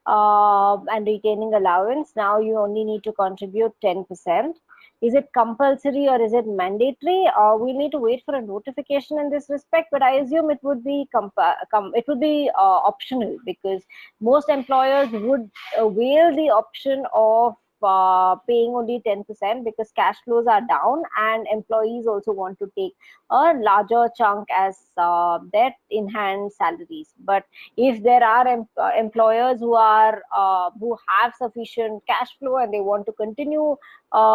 and retaining allowance. Now you only need to contribute 10%. Is it compulsory or is it mandatory? We need to wait for a notification in this respect, but I assume it would be optional, because most employers would avail the option of paying only 10%, because cash flows are down and employees also want to take a larger chunk as their in-hand salaries. But if there are employers who have sufficient cash flow and they want to continue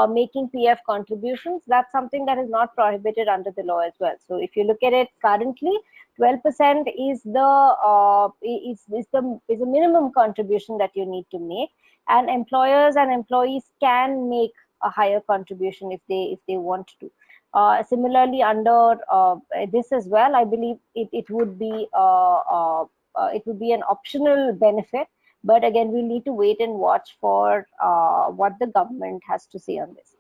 making PF contributions, that's something that is not prohibited under the law as well. So if you look at it currently, 12% is the minimum contribution that you need to make, and employers and employees can make a higher contribution if they want to. Similarly, under this as well, I believe it would be an optional benefit. But again, we need to wait and watch for what the government has to say on this.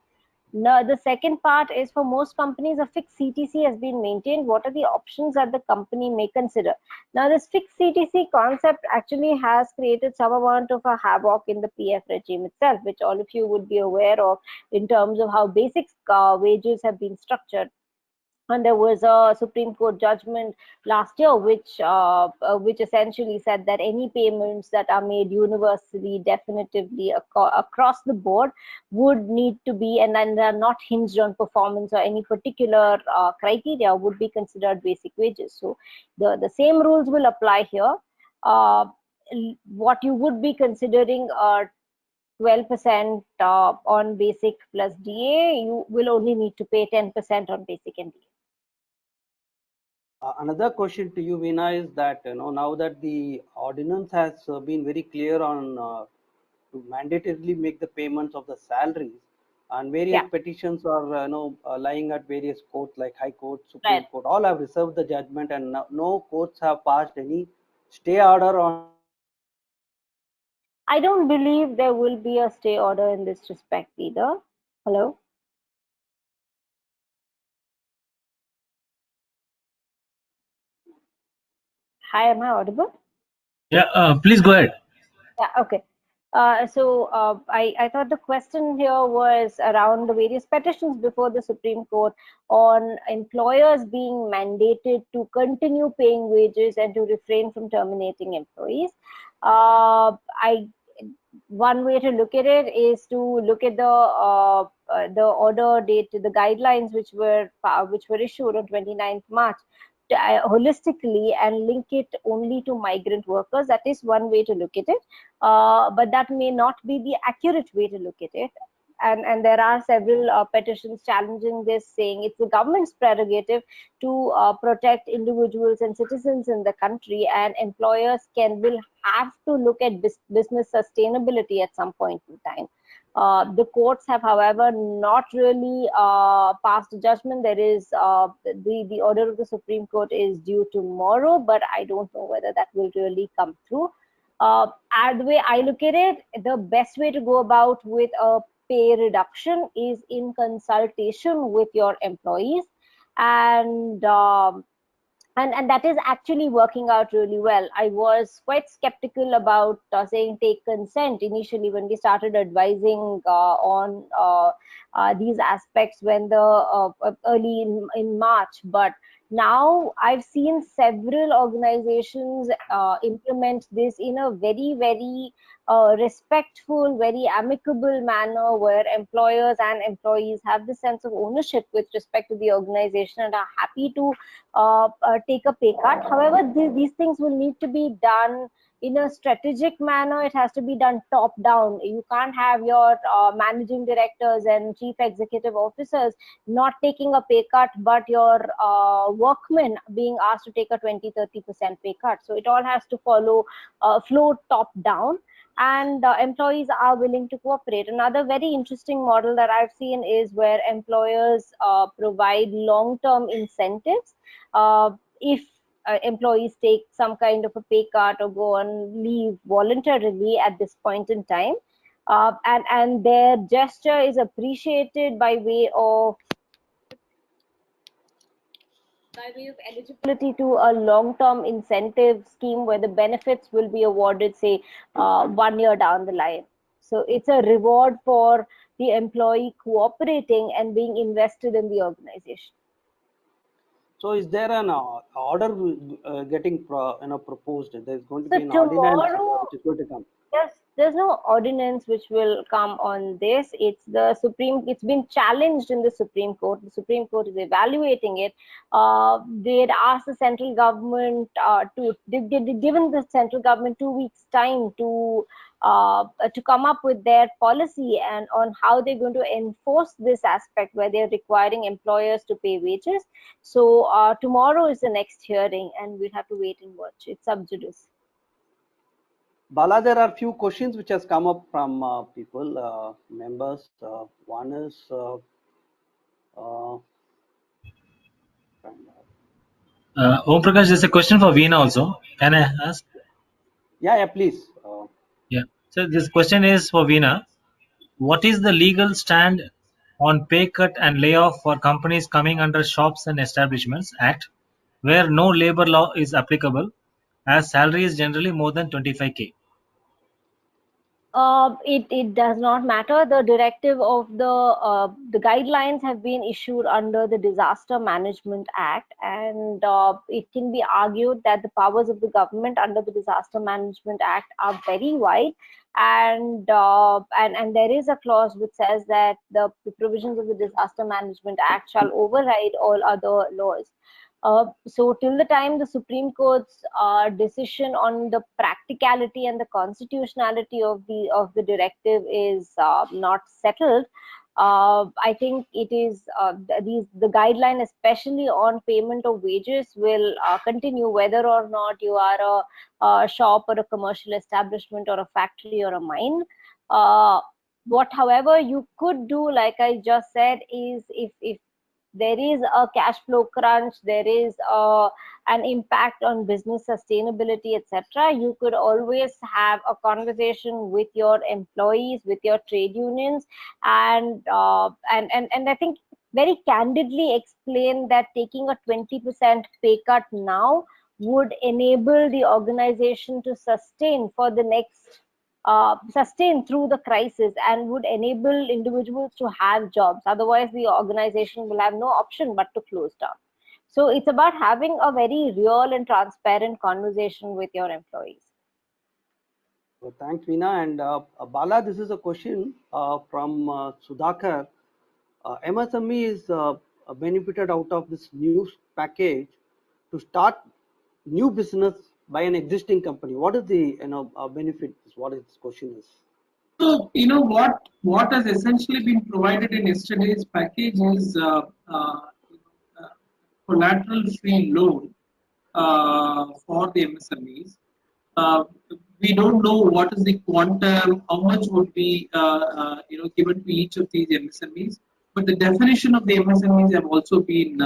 Now, the second part is, for most companies, a fixed CTC has been maintained. What are the options that the company may consider? Now, this fixed CTC concept actually has created some amount of a havoc in the PF regime itself, which all of you would be aware of in terms of how basic wages have been structured. And there was a Supreme Court judgment last year which essentially said that any payments that are made universally, definitively across the board, would need to be, and then they're not hinged on performance or any particular criteria, would be considered basic wages. So the same rules will apply here. What you would be considering 12% on basic plus DA, you will only need to pay 10% on basic and DA. Another question to you, Veena, is that now that the ordinance has been very clear on to mandatorily make the payments of the salaries, and various petitions are lying at various courts like High Court, Supreme Court, all have reserved the judgment, and no courts have passed any stay order on. I don't believe there will be a stay order in this respect either. Hello? Hi, am I audible? Yeah, please go ahead. Yeah, okay. I thought the question here was around the various petitions before the Supreme Court on employers being mandated to continue paying wages and to refrain from terminating employees. one way to look at it is to look at the order date, the guidelines which were issued on 29th March holistically and link it only to migrant workers. That is one way to look at it, but that may not be the accurate way to look at it. And there are several petitions challenging this, saying it's the government's prerogative to protect individuals and citizens in the country, and employers will have to look at business sustainability at some point in time. The courts have, however, not really passed a judgment. There is the order of the Supreme Court is due tomorrow, but I don't know whether that will really come through. The way I look at it, the best way to go about with a pay reduction is in consultation with your employees, and that is actually working out really well. I was quite skeptical about saying take consent initially when we started advising on these aspects when the early in March, but now I've seen several organizations implement this in a very, very respectful, very amicable manner, where employers and employees have the sense of ownership with respect to the organization and are happy to take a pay cut. However, these things will need to be done in a strategic manner. It has to be done top down. You can't have your managing directors and chief executive officers not taking a pay cut, but your workmen being asked to take a 20-30% pay cut. So it all has to flow top down, and employees are willing to cooperate. Another very interesting model that I've seen is where employers provide long-term incentives. If employees take some kind of a pay cut or go on leave voluntarily at this point in time, and their gesture is appreciated by way of eligibility to a long-term incentive scheme where the benefits will be awarded, say, 1 year down the line. So it's a reward for the employee cooperating and being invested in the organization. So is there an order getting proposed? There's going to be an ordinance Tomorrow, which is going to come. there's no ordinance which will come on this. It's been challenged in the Supreme Court. The Supreme Court is evaluating it. They had asked the central government given the central government 2 weeks time to come up with their policy and on how they're going to enforce this aspect where they're requiring employers to pay wages. So tomorrow is the next hearing, and we'll have to wait and watch. It's sub judice. Bala, there are few questions which has come up from people, members. One is Om Prakash, there's a question for Veena also. Can I ask? yeah, please. Yeah. So this question is for Veena. What is the legal stand on pay cut and layoff for companies coming under Shops and Establishments Act, where no labor law is applicable, as salary is generally more than 25K? It does not matter. The directive of the guidelines have been issued under the Disaster Management Act, and it can be argued that the powers of the government under the Disaster Management Act are very wide, and there is a clause which says that the provisions of the Disaster Management Act shall override all other laws. So till the time the Supreme Court's decision on the practicality and the constitutionality of the directive is not settled, I think it is the guideline, especially on payment of wages, will continue whether or not you are a shop or a commercial establishment or a factory or a mine. What, however, you could do, like I just said, is if there is a cash flow crunch, there is an impact on business sustainability, etc., you could always have a conversation with your employees, with your trade unions, and I think very candidly explain that taking a 20% pay cut now would enable the organization to sustain for the next sustain through the crisis, and would enable individuals to have jobs. Otherwise, the organization will have no option but to close down. So it's about having a very real and transparent conversation with your employees. Thanks, Veena. And Bala, this is a question from Sudhakar. MSME is benefited out of this new package to start new business by an existing company. What is the benefit? What is this question is? So, what has essentially been provided in yesterday's package is collateral-free loan for the MSMEs. Uh, we don't know what is the quantum, how much would be given to each of these MSMEs, but the definition of the MSMEs have also been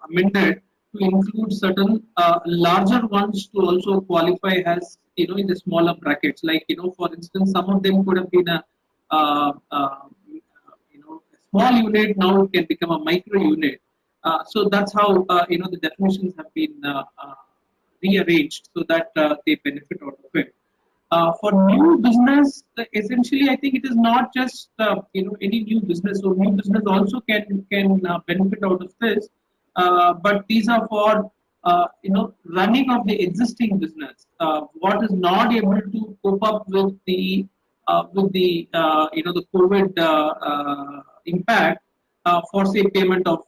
amended to include certain larger ones to also qualify as in the smaller brackets. Like for instance, some of them could have been a a small unit, now it can become a micro unit. So that's how the definitions have been rearranged so that they benefit out of it. For new business, essentially, I think it is not just any new business. So new business also can benefit out of this, but these are for running of the existing business. What is not able to cope up with the the COVID impact, for say payment of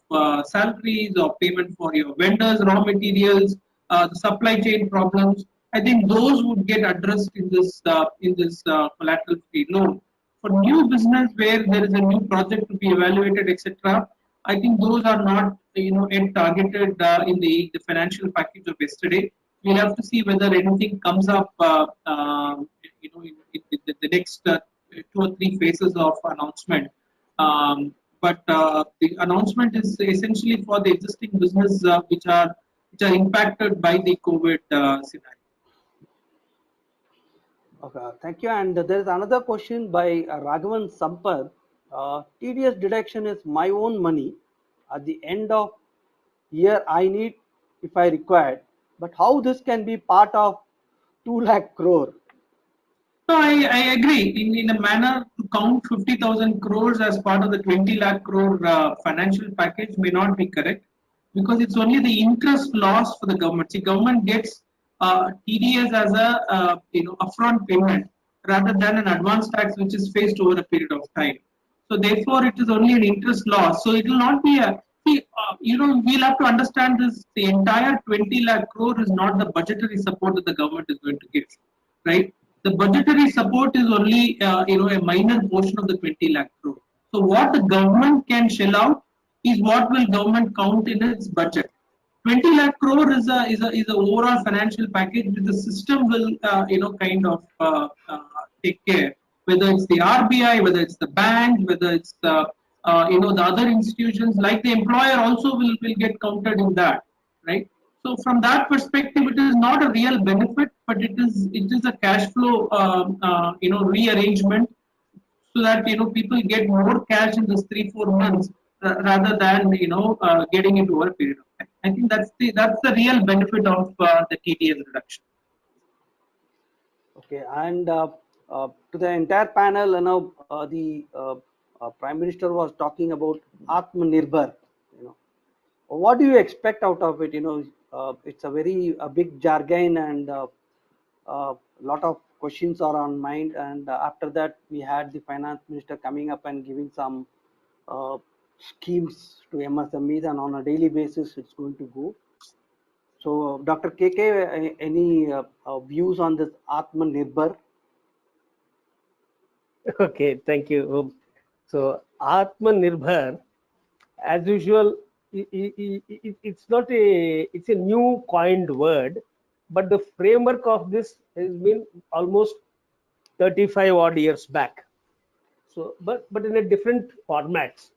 salaries or payment for your vendors, raw materials, the supply chain problems. I think those would get addressed in this collateral free loan. For new business where there is a new project to be evaluated, etc., I think those are not yet targeted in the financial package of yesterday. We'll have to see whether anything comes up in the next 2 or 3 phases of announcement. But the announcement is essentially for the existing business which are impacted by the COVID scenario. Okay, thank you. And there is another question by Raghavan Sampad. TDS deduction is my own money. At the end of year, I need if I required. But how this can be part of 2 lakh crore? So I agree. In a manner, to count 50,000 crores as part of the 20 lakh crore financial package may not be correct, because it's only the interest loss for the government. See, government gets TDS as a upfront payment rather than an advance tax which is faced over a period of time. So therefore, it is only an interest loss. So it will not be a we'll have to understand this. The entire 20 lakh crore is not the budgetary support that the government is going to give, right? The budgetary support is only a minor portion of the 20 lakh crore. So what the government can shell out is what will government count in its budget. 20 lakh crore is a overall financial package which the system will kind of take care. Whether it's the RBI, whether it's the bank, whether it's the the other institutions, like the employer also will get counted in that, right? So from that perspective, it is not a real benefit, but it is a cash flow rearrangement, so that people get more cash in this 3-4 months rather than getting into over a period of time. I think that's the real benefit of the TDS reduction. Okay, and to the entire panel, the Prime Minister was talking about Atmanirbhar. What do you expect out of it? It's a very big jargon, and a lot of questions are on mind. And after that, we had the Finance Minister coming up and giving some schemes to MSMEs, and on a daily basis, it's going to go. So, Dr. KK, any views on this Atmanirbhar? Okay, thank you. So Atmanirbhar, as usual, it's a new coined word, but the framework of this has been almost 35 odd years back. So, but in a different formats.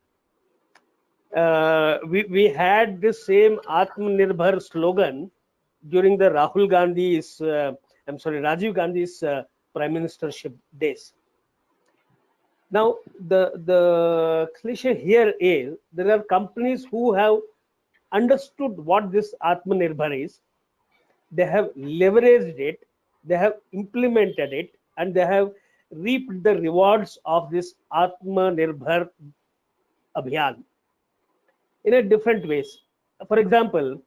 We had this same Atmanirbhar slogan during the Rajiv Gandhi's prime ministership days. Now, the cliche here is there are companies who have understood what this Atmanirbhar is. They have leveraged it, they have implemented it, and they have reaped the rewards of this Atmanirbhar Abhiyan in a different ways. For example,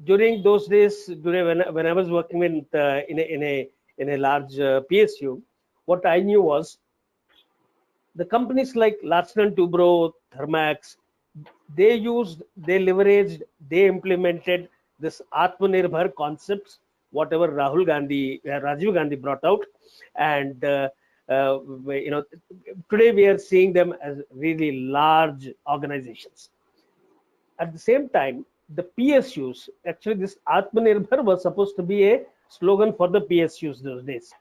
during those days, when I was working in in a large PSU, what I knew was the companies like Larsen & Toubro, Thermax, they leveraged, they implemented this Atmanirbhar concepts, whatever Rajiv Gandhi brought out, and today we are seeing them as really large organizations. At the same time, the PSUs, actually this Atmanirbhar was supposed to be a slogan for the PSUs those days.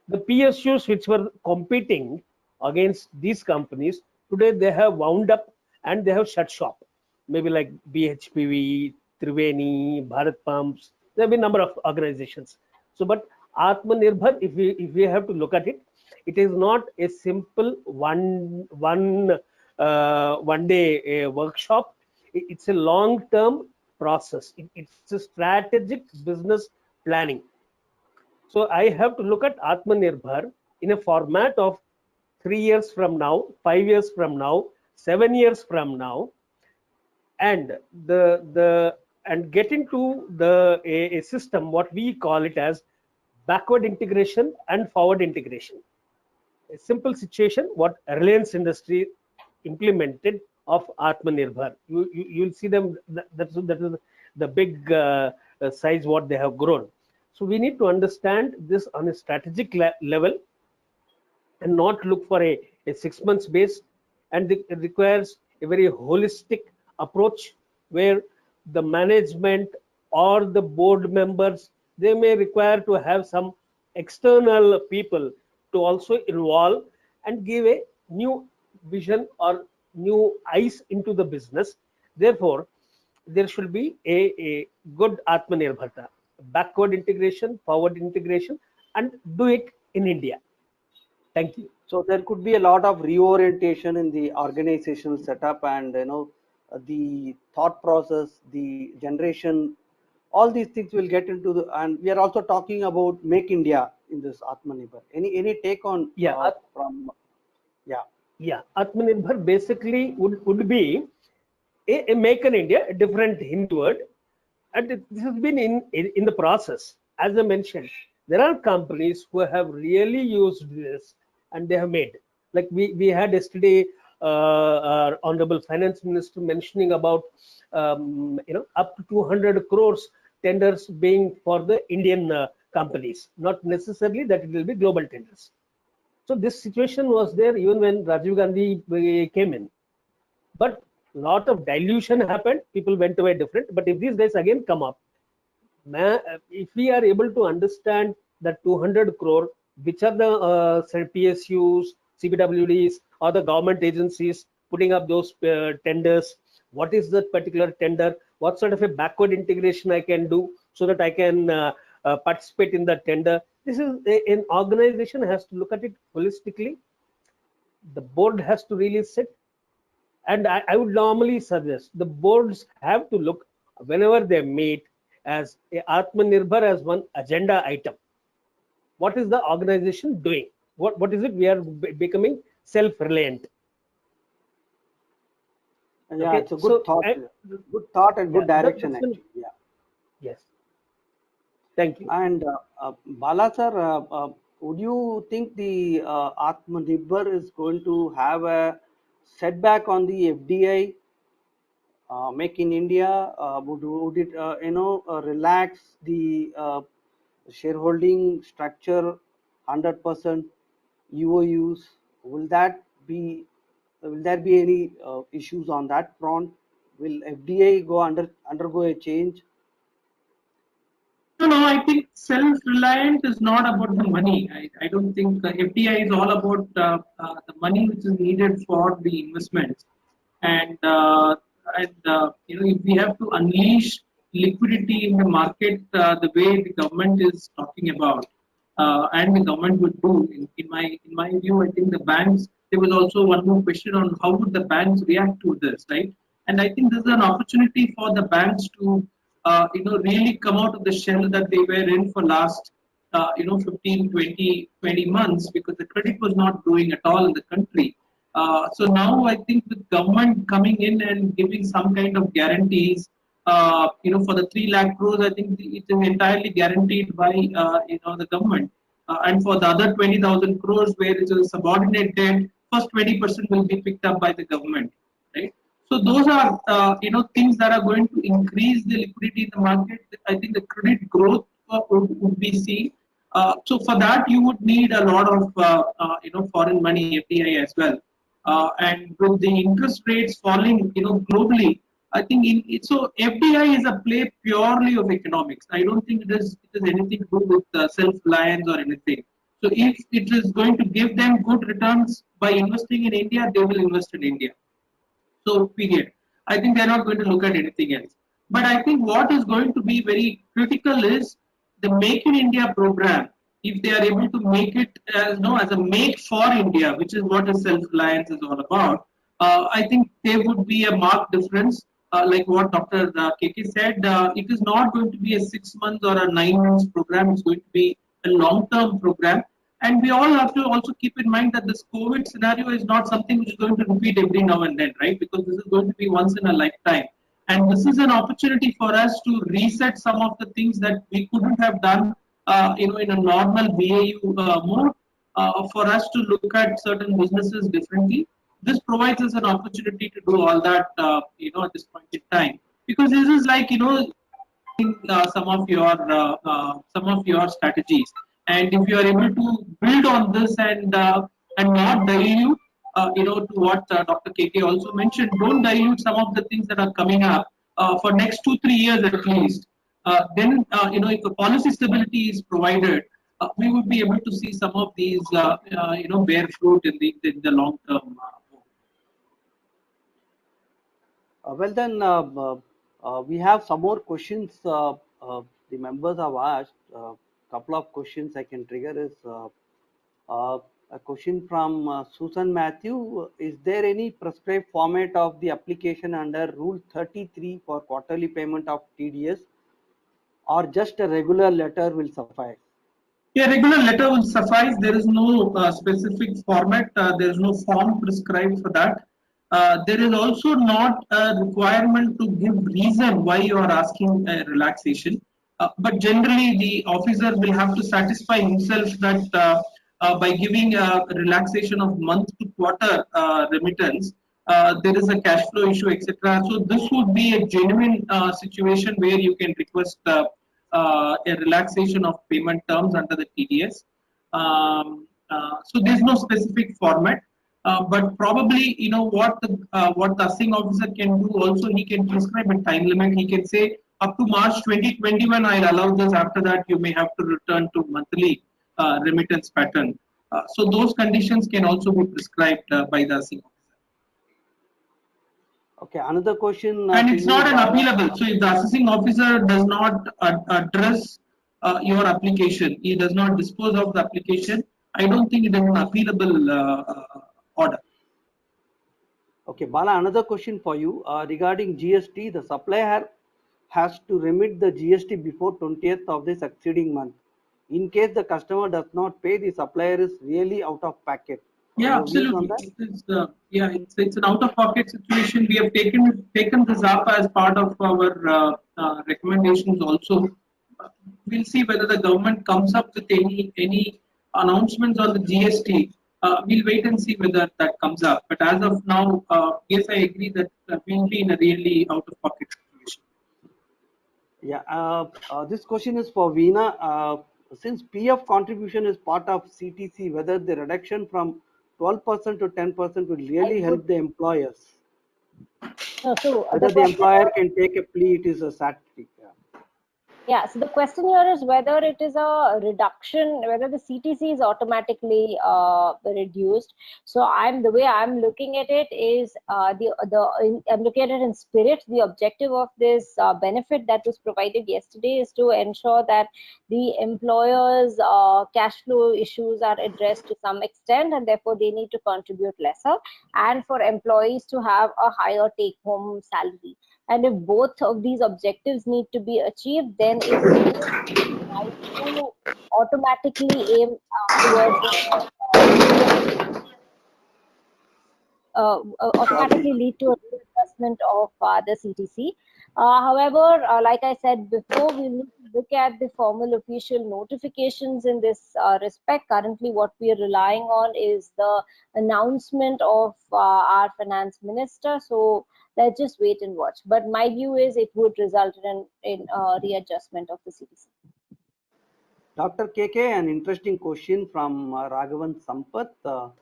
The PSUs which were competing against these companies, today they have wound up and they have shut shop. Maybe like BHPV, Triveni, Bharat Pumps, there have been a number of organizations. So, but Atmanirbhar, if we have to look at it, it is not a simple one day workshop. It's a long-term process. It's a strategic business planning. So I have to look at Atmanirbhar in a format of 3 years from now, 5 years from now, 7 years from now, and get into a system what we call it as backward integration and forward integration. A simple situation what Reliance Industry implemented of Atmanirbhar. You'll see them. That is the big size what they have grown. So we need to understand this on a strategic level and not look for a 6 months base, and it requires a very holistic approach where the management or the board members, they may require to have some external people to also involve and give a new vision or new eyes into the business. Therefore, there should be a good Atmanirbharta, backward integration, forward integration, and do it in India. Thank you. So there could be a lot of reorientation in the organizational setup, and the thought process, the generation, all these things will get into the. And we are also talking about Make India in this Atmanirbhar. Any take on from? Yeah, Atmanirbhar basically would be a Make in India, a different Hindi word, and this has been in the process. As I mentioned, there are companies who have really used this and they have made. Like we had yesterday our Honorable Finance Minister mentioning about up to 200 crores tenders being for the Indian companies, not necessarily that it will be global tenders. So this situation was there even when Rajiv Gandhi came in, but a lot of dilution happened. People went away different. But if these guys again come up, if we are able to understand that 200 crore, which are the PSUs, CPWDs, or the government agencies putting up those tenders, what is that particular tender, what sort of a backward integration I can do so that I can participate in the tender. This is an organization has to look at it holistically. The board has to really sit, and I would normally suggest the boards have to look whenever they meet as a Atmanirbhar as one agenda item. What is the organization doing? What is it? We are becoming self-reliant. Yeah, Okay, it's a good thought and good direction actually. Yeah. Yes. Thank you. And Bala sir, would you think the Atmanirbhar is going to have a setback on the FDI, Make in India? Would it relax the shareholding structure, 100% UOUs? Will there be any issues on that front? Will FDI undergo a change? No, I think self-reliant is not about the money. I don't think FDI is all about the money which is needed for the investments. And if we have to unleash liquidity in the market the way the government is talking about, and the government would do, in my view, I think the banks. There was also one more question on how would the banks react to this, right? And I think this is an opportunity for the banks to really come out of the shell that they were in for last 15, 20 months, because the credit was not growing at all in the country. So now I think with government coming in and giving some kind of guarantees, for the 3 lakh crores, I think it is entirely guaranteed by the government. and for the other 20,000 crores where it is a subordinate debt, first 20% will be picked up by the government, right? So those are things that are going to increase the liquidity in the market. I think the credit growth would be seen. So for that you would need a lot of foreign money, FDI as well. And with the interest rates falling, globally, I think so FDI is a play purely of economics. I don't think it is anything to do with self-reliance or anything. So if it is going to give them good returns by investing in India, they will invest in India. So period. I think they're not going to look at anything else. But I think what is going to be very critical is the Make in India program. If they are able to make it as a make for India, which is what a self-reliance is all about, I think there would be a marked difference. Like what Dr. KK said, it is not going to be a 6 months or a 9 months program. It's going to be a long-term program. And we all have to also keep in mind that this COVID scenario is not something which is going to repeat every now and then, right? Because this is going to be once in a lifetime. And this is an opportunity for us to reset some of the things that we couldn't have done, in a normal BAU mode, for us to look at certain businesses differently. This provides us an opportunity to do all that, at this point in time. Because this is like, some of your strategies, and if you are able to build on this and not dilute, to what Dr. KK also mentioned, don't dilute some of the things that are coming up for next 2-3 years at least. Then if the policy stability is provided, we would be able to see some of these bear fruit in the long term. Well then, we have some more questions the members have asked. Couple of questions I can trigger is a question from Susan Matthew. Is there any prescribed format of the application under Rule 33 for quarterly payment of TDS, or just a regular letter will suffice? Yeah, regular letter will suffice. There is no specific format. There is no form prescribed for that. There is also not a requirement to give reason why you are asking a relaxation. But generally, the officer will have to satisfy himself that by giving a relaxation of month to quarter remittance, there is a cash flow issue, etc. So this would be a genuine situation where you can request a relaxation of payment terms under the TDS. So there's no specific format. But probably, what the assessing officer can do also, he can prescribe a time limit. He can say up to March 2021, I'll allow this. After that, you may have to return to monthly remittance pattern. So those conditions can also be prescribed by the assessing officer. Okay, another question. And it's not an appealable. So if the assessing officer does not address your application, he does not dispose of the application, I don't think it is an appealable order. Okay, Bala, another question for you regarding GST. The supplier has to remit the GST before 20th of the succeeding month. In case the customer does not pay, the supplier is really out of pocket. Yeah, absolutely. It's an out-of-pocket situation. We have taken this up as part of our recommendations also. We'll see whether the government comes up with any announcements on the GST. We'll wait and see whether that comes up. But as of now, yes, I agree that we'll be in a really out-of-pocket situation. Yeah, this question is for Veena. Since PF contribution is part of CTC, whether the reduction from 12% to 10% will really help the employers? So whether the employer can take a plea, it is a SAT. Yeah, so the question here is whether it is a reduction, whether the CTC is automatically reduced. So the way I'm looking at it is I'm looking at it in spirit. The objective of this benefit that was provided yesterday is to ensure that the employers' cash flow issues are addressed to some extent, and therefore they need to contribute lesser, and for employees to have a higher take-home salary. And if both of these objectives need to be achieved, then it's right to automatically aim towards automatically lead to a readjustment of the CTC. However, like I said before, we need to look at the formal official notifications in this respect. Currently, what we are relying on is the announcement of our finance minister. So let's just wait and watch. But my view is it would result in readjustment of the CTC. Dr. KK, an interesting question from Raghavan Sampath.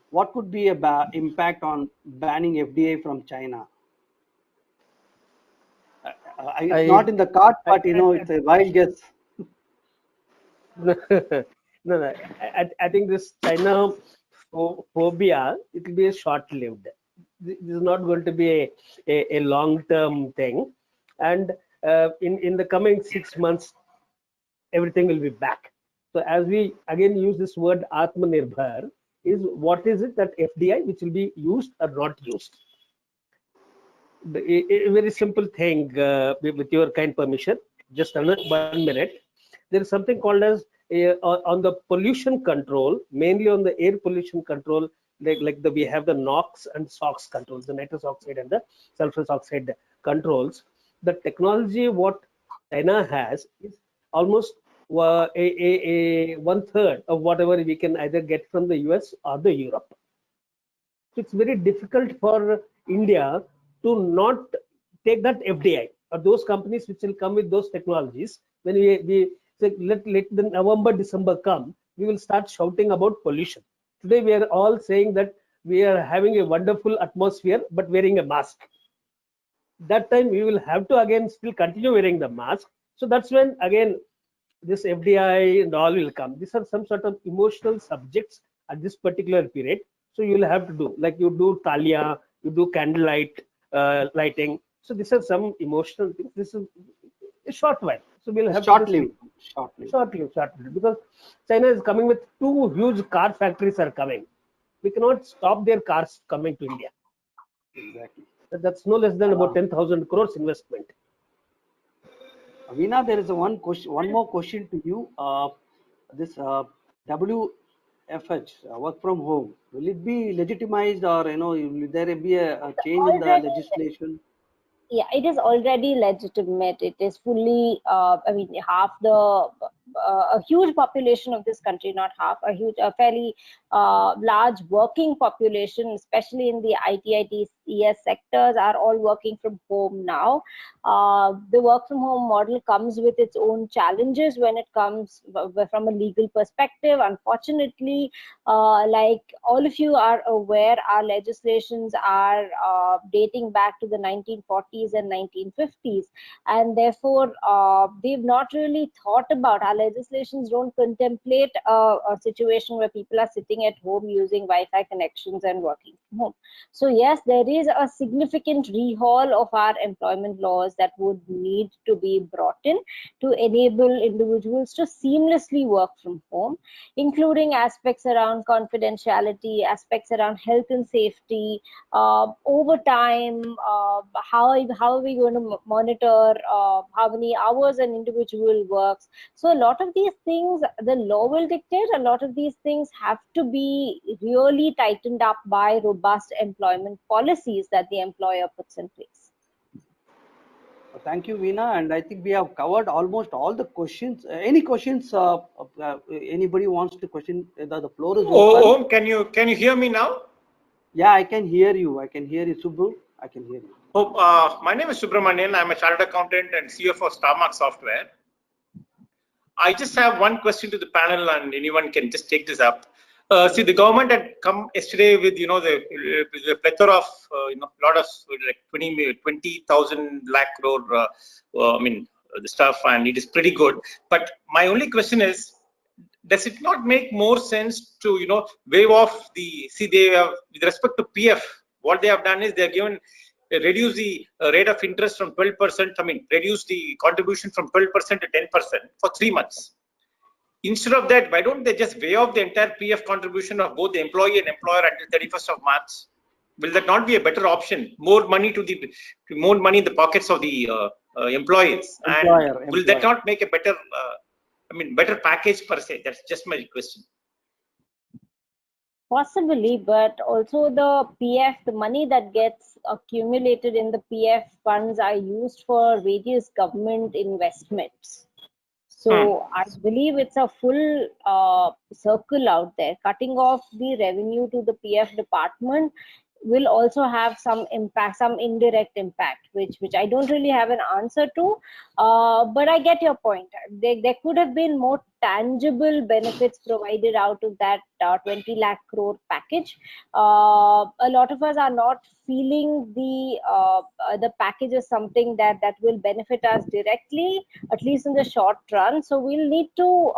What could be a impact on banning FDI from China? It's not in the card, but it's a wild guess. No. I think this China phobia, it will be a short-lived. This is not going to be a long-term thing, and in the coming 6 months, everything will be back. So as we again use this word Atmanirbhar, is what is it that FDI which will be used or not used? A very simple thing, with your kind permission, just 1 minute. There is something called as on the pollution control, mainly on the air pollution control, we have the NOx and SOx controls, the nitrous oxide and the sulfurous oxide controls. The technology what China has is almost a 1/3 of whatever we can either get from the US or the Europe. So it's very difficult for India to not take that FDI or those companies which will come with those technologies. When we say let the November, December come, we will start shouting about pollution. Today we are all saying that we are having a wonderful atmosphere but wearing a mask. That time we will have to again still continue wearing the mask. So that's when again this FDI and all will come. These are some sort of emotional subjects at this particular period. So you will have to do, like you do Thalia, you do candlelight lighting. So these are some emotional things. This is a short while. So we'll have short-lived. Because China is coming with 2 huge car factories are coming. We cannot stop their cars coming to India. Exactly. That's no less than about 10,000 crores investment. Veena, there is one more question to you. This WFH, work from home, will it be legitimized, or will there be a change in the legislation? Yeah, it is already legitimate. It is fully, I mean, a huge population of this country, not half, a fairly large working population, especially in the IT, ITES sectors, are all working from home now. The work from home model comes with its own challenges when it comes from a legal perspective. Unfortunately, like all of you are aware, our legislations are dating back to the 1940s and 1950s, and therefore they've not really thought about, our legislations don't contemplate a situation where people are sitting at home using Wi-Fi connections and working from home. So yes, there is a significant rehaul of our employment laws that would need to be brought in to enable individuals to seamlessly work from home, including aspects around confidentiality, aspects around health and safety, overtime, how are we going to monitor how many hours an individual works. So a lot of these things, the law will dictate. A lot of these things have to be really tightened up by robust employment policies that the employer puts in place. Thank you, Veena, and I think we have covered almost all the questions. Any questions? Anybody wants to question? The floor is open. Om, can you hear me now? Yeah, I can hear you. I can hear you, Subbu. I can hear you. My name is Subramanian. I'm a chartered accountant and CEO for StarMark Software. I just have one question to the panel, and anyone can just take this up. See, the government had come yesterday with the plethora of lot of like 20,000 lakh crore the stuff, and it is pretty good. But my only question is, does it not make more sense to waive off the, see, they have, with respect to PF, what they have done is they have given reduce the rate of interest from 12%, reduce the contribution from 12% to 10% for 3 months. Instead of that, why don't they just waive off the entire PF contribution of both the employee and employer until 31st of March? Will that not be a better option? More money in the pockets of the employees. Will that not make a better, better package per se? That's just my question. Possibly, but also the PF, the money that gets accumulated in the PF funds are used for various government investments. So I believe it's a full circle out there. Cutting off the revenue to the PF department will also have some impact, some indirect impact, which I don't really have an answer to. But I get your point. There could have been more tangible benefits provided out of that 20 lakh crore package. A lot of us are not feeling the package as something that will benefit us directly, at least in the short run. So we'll need to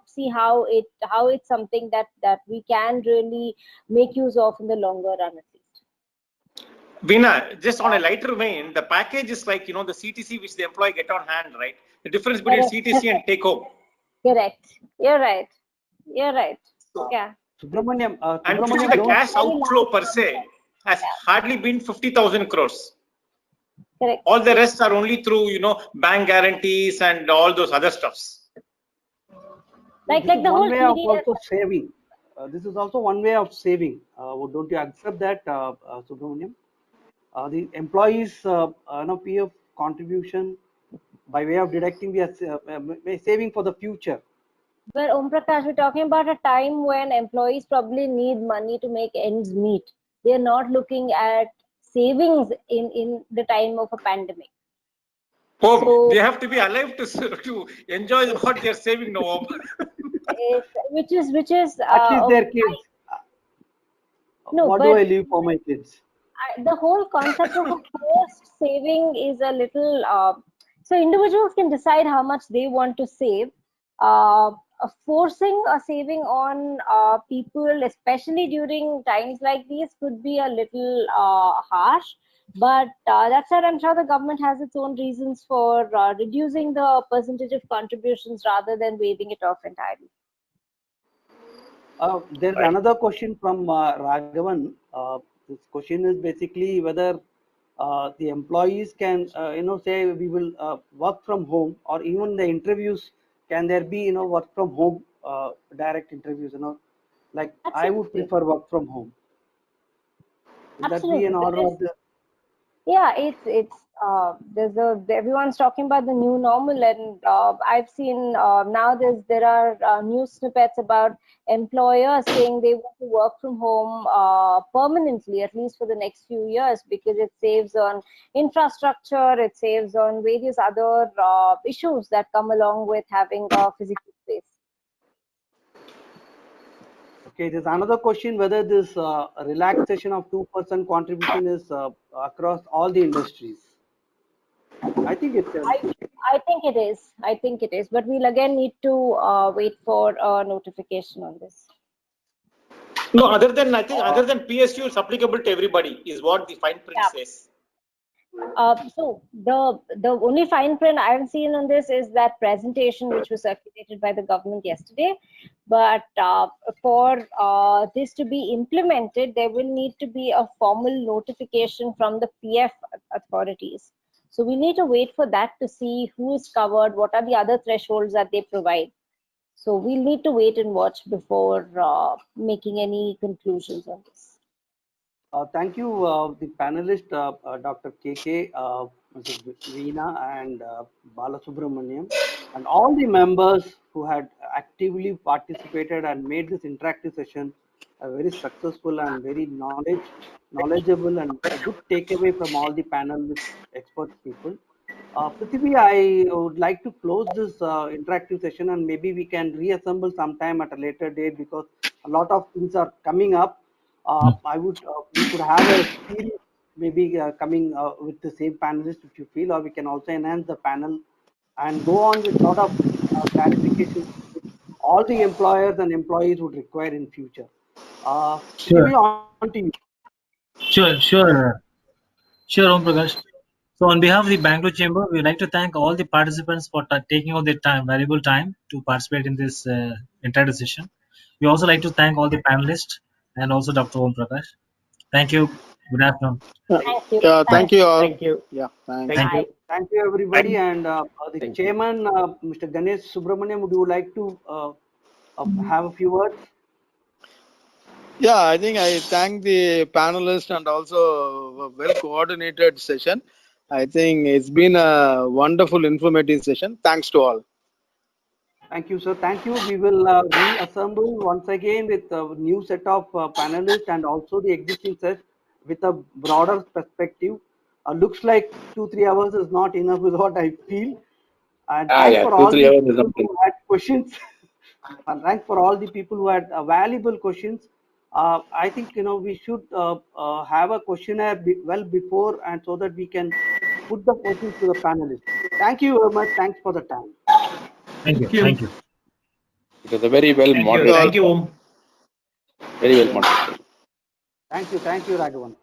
see how it's something that we can really make use of in the longer run at least. Veena, just on a lighter vein, the package is like, the CTC which the employee get on hand, right? The difference between Correct. CTC and take home. Correct. You're right. Yeah. Subramaniam, And Subramaniam, the don't- cash outflow per se has hardly been 50,000 crores. Correct. All the rest are only through, bank guarantees and all those other stuffs. Like this is the one whole way of TDS. also saving. This is also one way of saving. Don't you accept that, Subramaniam? The employees, PF contribution by way of deducting, we are saving for the future. But Om Prakash, we're talking about a time when employees probably need money to make ends meet. They're not looking at savings in the time of a pandemic. Oh, So- they have to be alive to enjoy what they're saving now. Which is At least their kids. No, What but do I leave for my kids? the whole concept of a forced saving is a little so individuals can decide how much they want to save. Forcing a saving on people, especially during times like these, could be a little harsh. But that said, I'm sure the government has its own reasons for reducing the percentage of contributions rather than waiving it off entirely. There's another question from Raghavan. This question is basically whether the employees can, say we will work from home, or even the interviews, can there be, work from home direct interviews, like I would Absolutely. prefer work from home. Would that be an Absolutely. order of the? Yeah, it's everyone's talking about the new normal, and I've seen now there are news snippets about employers saying they want to work from home permanently, at least for the next few years, because it saves on infrastructure, it saves on various other issues that come along with having a physical space. Okay, there's another question whether this relaxation of 2% contribution is across all the industries. I think it's. I think it is. I think it is. But we'll again need to wait for a notification on this. No, other than PSU, it's applicable to everybody, is what the fine print says. So the only fine print I have seen on this is that presentation which was circulated by the government yesterday. But for this to be implemented, there will need to be a formal notification from the PF authorities. So we need to wait for that to see who is covered, what are the other thresholds that they provide. So we'll need to wait and watch before making any conclusions on this. Thank you, the panelist, Dr. KK, Mrs. Veena, and Balasubramaniam, and all the members who had actively participated and made this interactive session a very successful and very knowledgeable and a good takeaway from all the panel with expert people. Prithvi, I would like to close this interactive session, and maybe we can reassemble sometime at a later date, because a lot of things are coming up. We could have a series maybe coming with the same panelists if you feel, or we can also enhance the panel and go on with a lot of clarifications which all the employers and employees would require in future. Sure. On to you. Sure, Om Prakash. So on behalf of the Bangalore Chamber, we would like to thank all the participants for taking out their valuable time to participate in this entire session. We also like to thank all the panelists and also Dr. Om Prakash. Thank you. Good afternoon. Thank you. Yeah, thank you all. Thank you. Yeah, thanks. Thank you. Thank you, everybody. And the Thank you. chairman, Mr. Ganesh Subramaniam, would you like to have a few words? Yeah, I think I thank the panelists and also a well coordinated session. I think it's been a wonderful, informative session. Thanks to all. Thank you, sir. Thank you. We will reassemble once again with a new set of panelists and also the existing set with a broader perspective. Looks like 2-3 hours is not enough is what I feel. And thanks Yeah, for 2-3 all the hours is people something. who had questions. And thanks for all the people who had valuable questions. I think we should have a questionnaire well before, and so that we can put the questions to the panelists. Thank you very much. Thanks for the time. Thank you. Thank you. Thank you. It was a very well Thank you. moderated. Thank you, Om. Very well moderated. Thank you, Raghavan.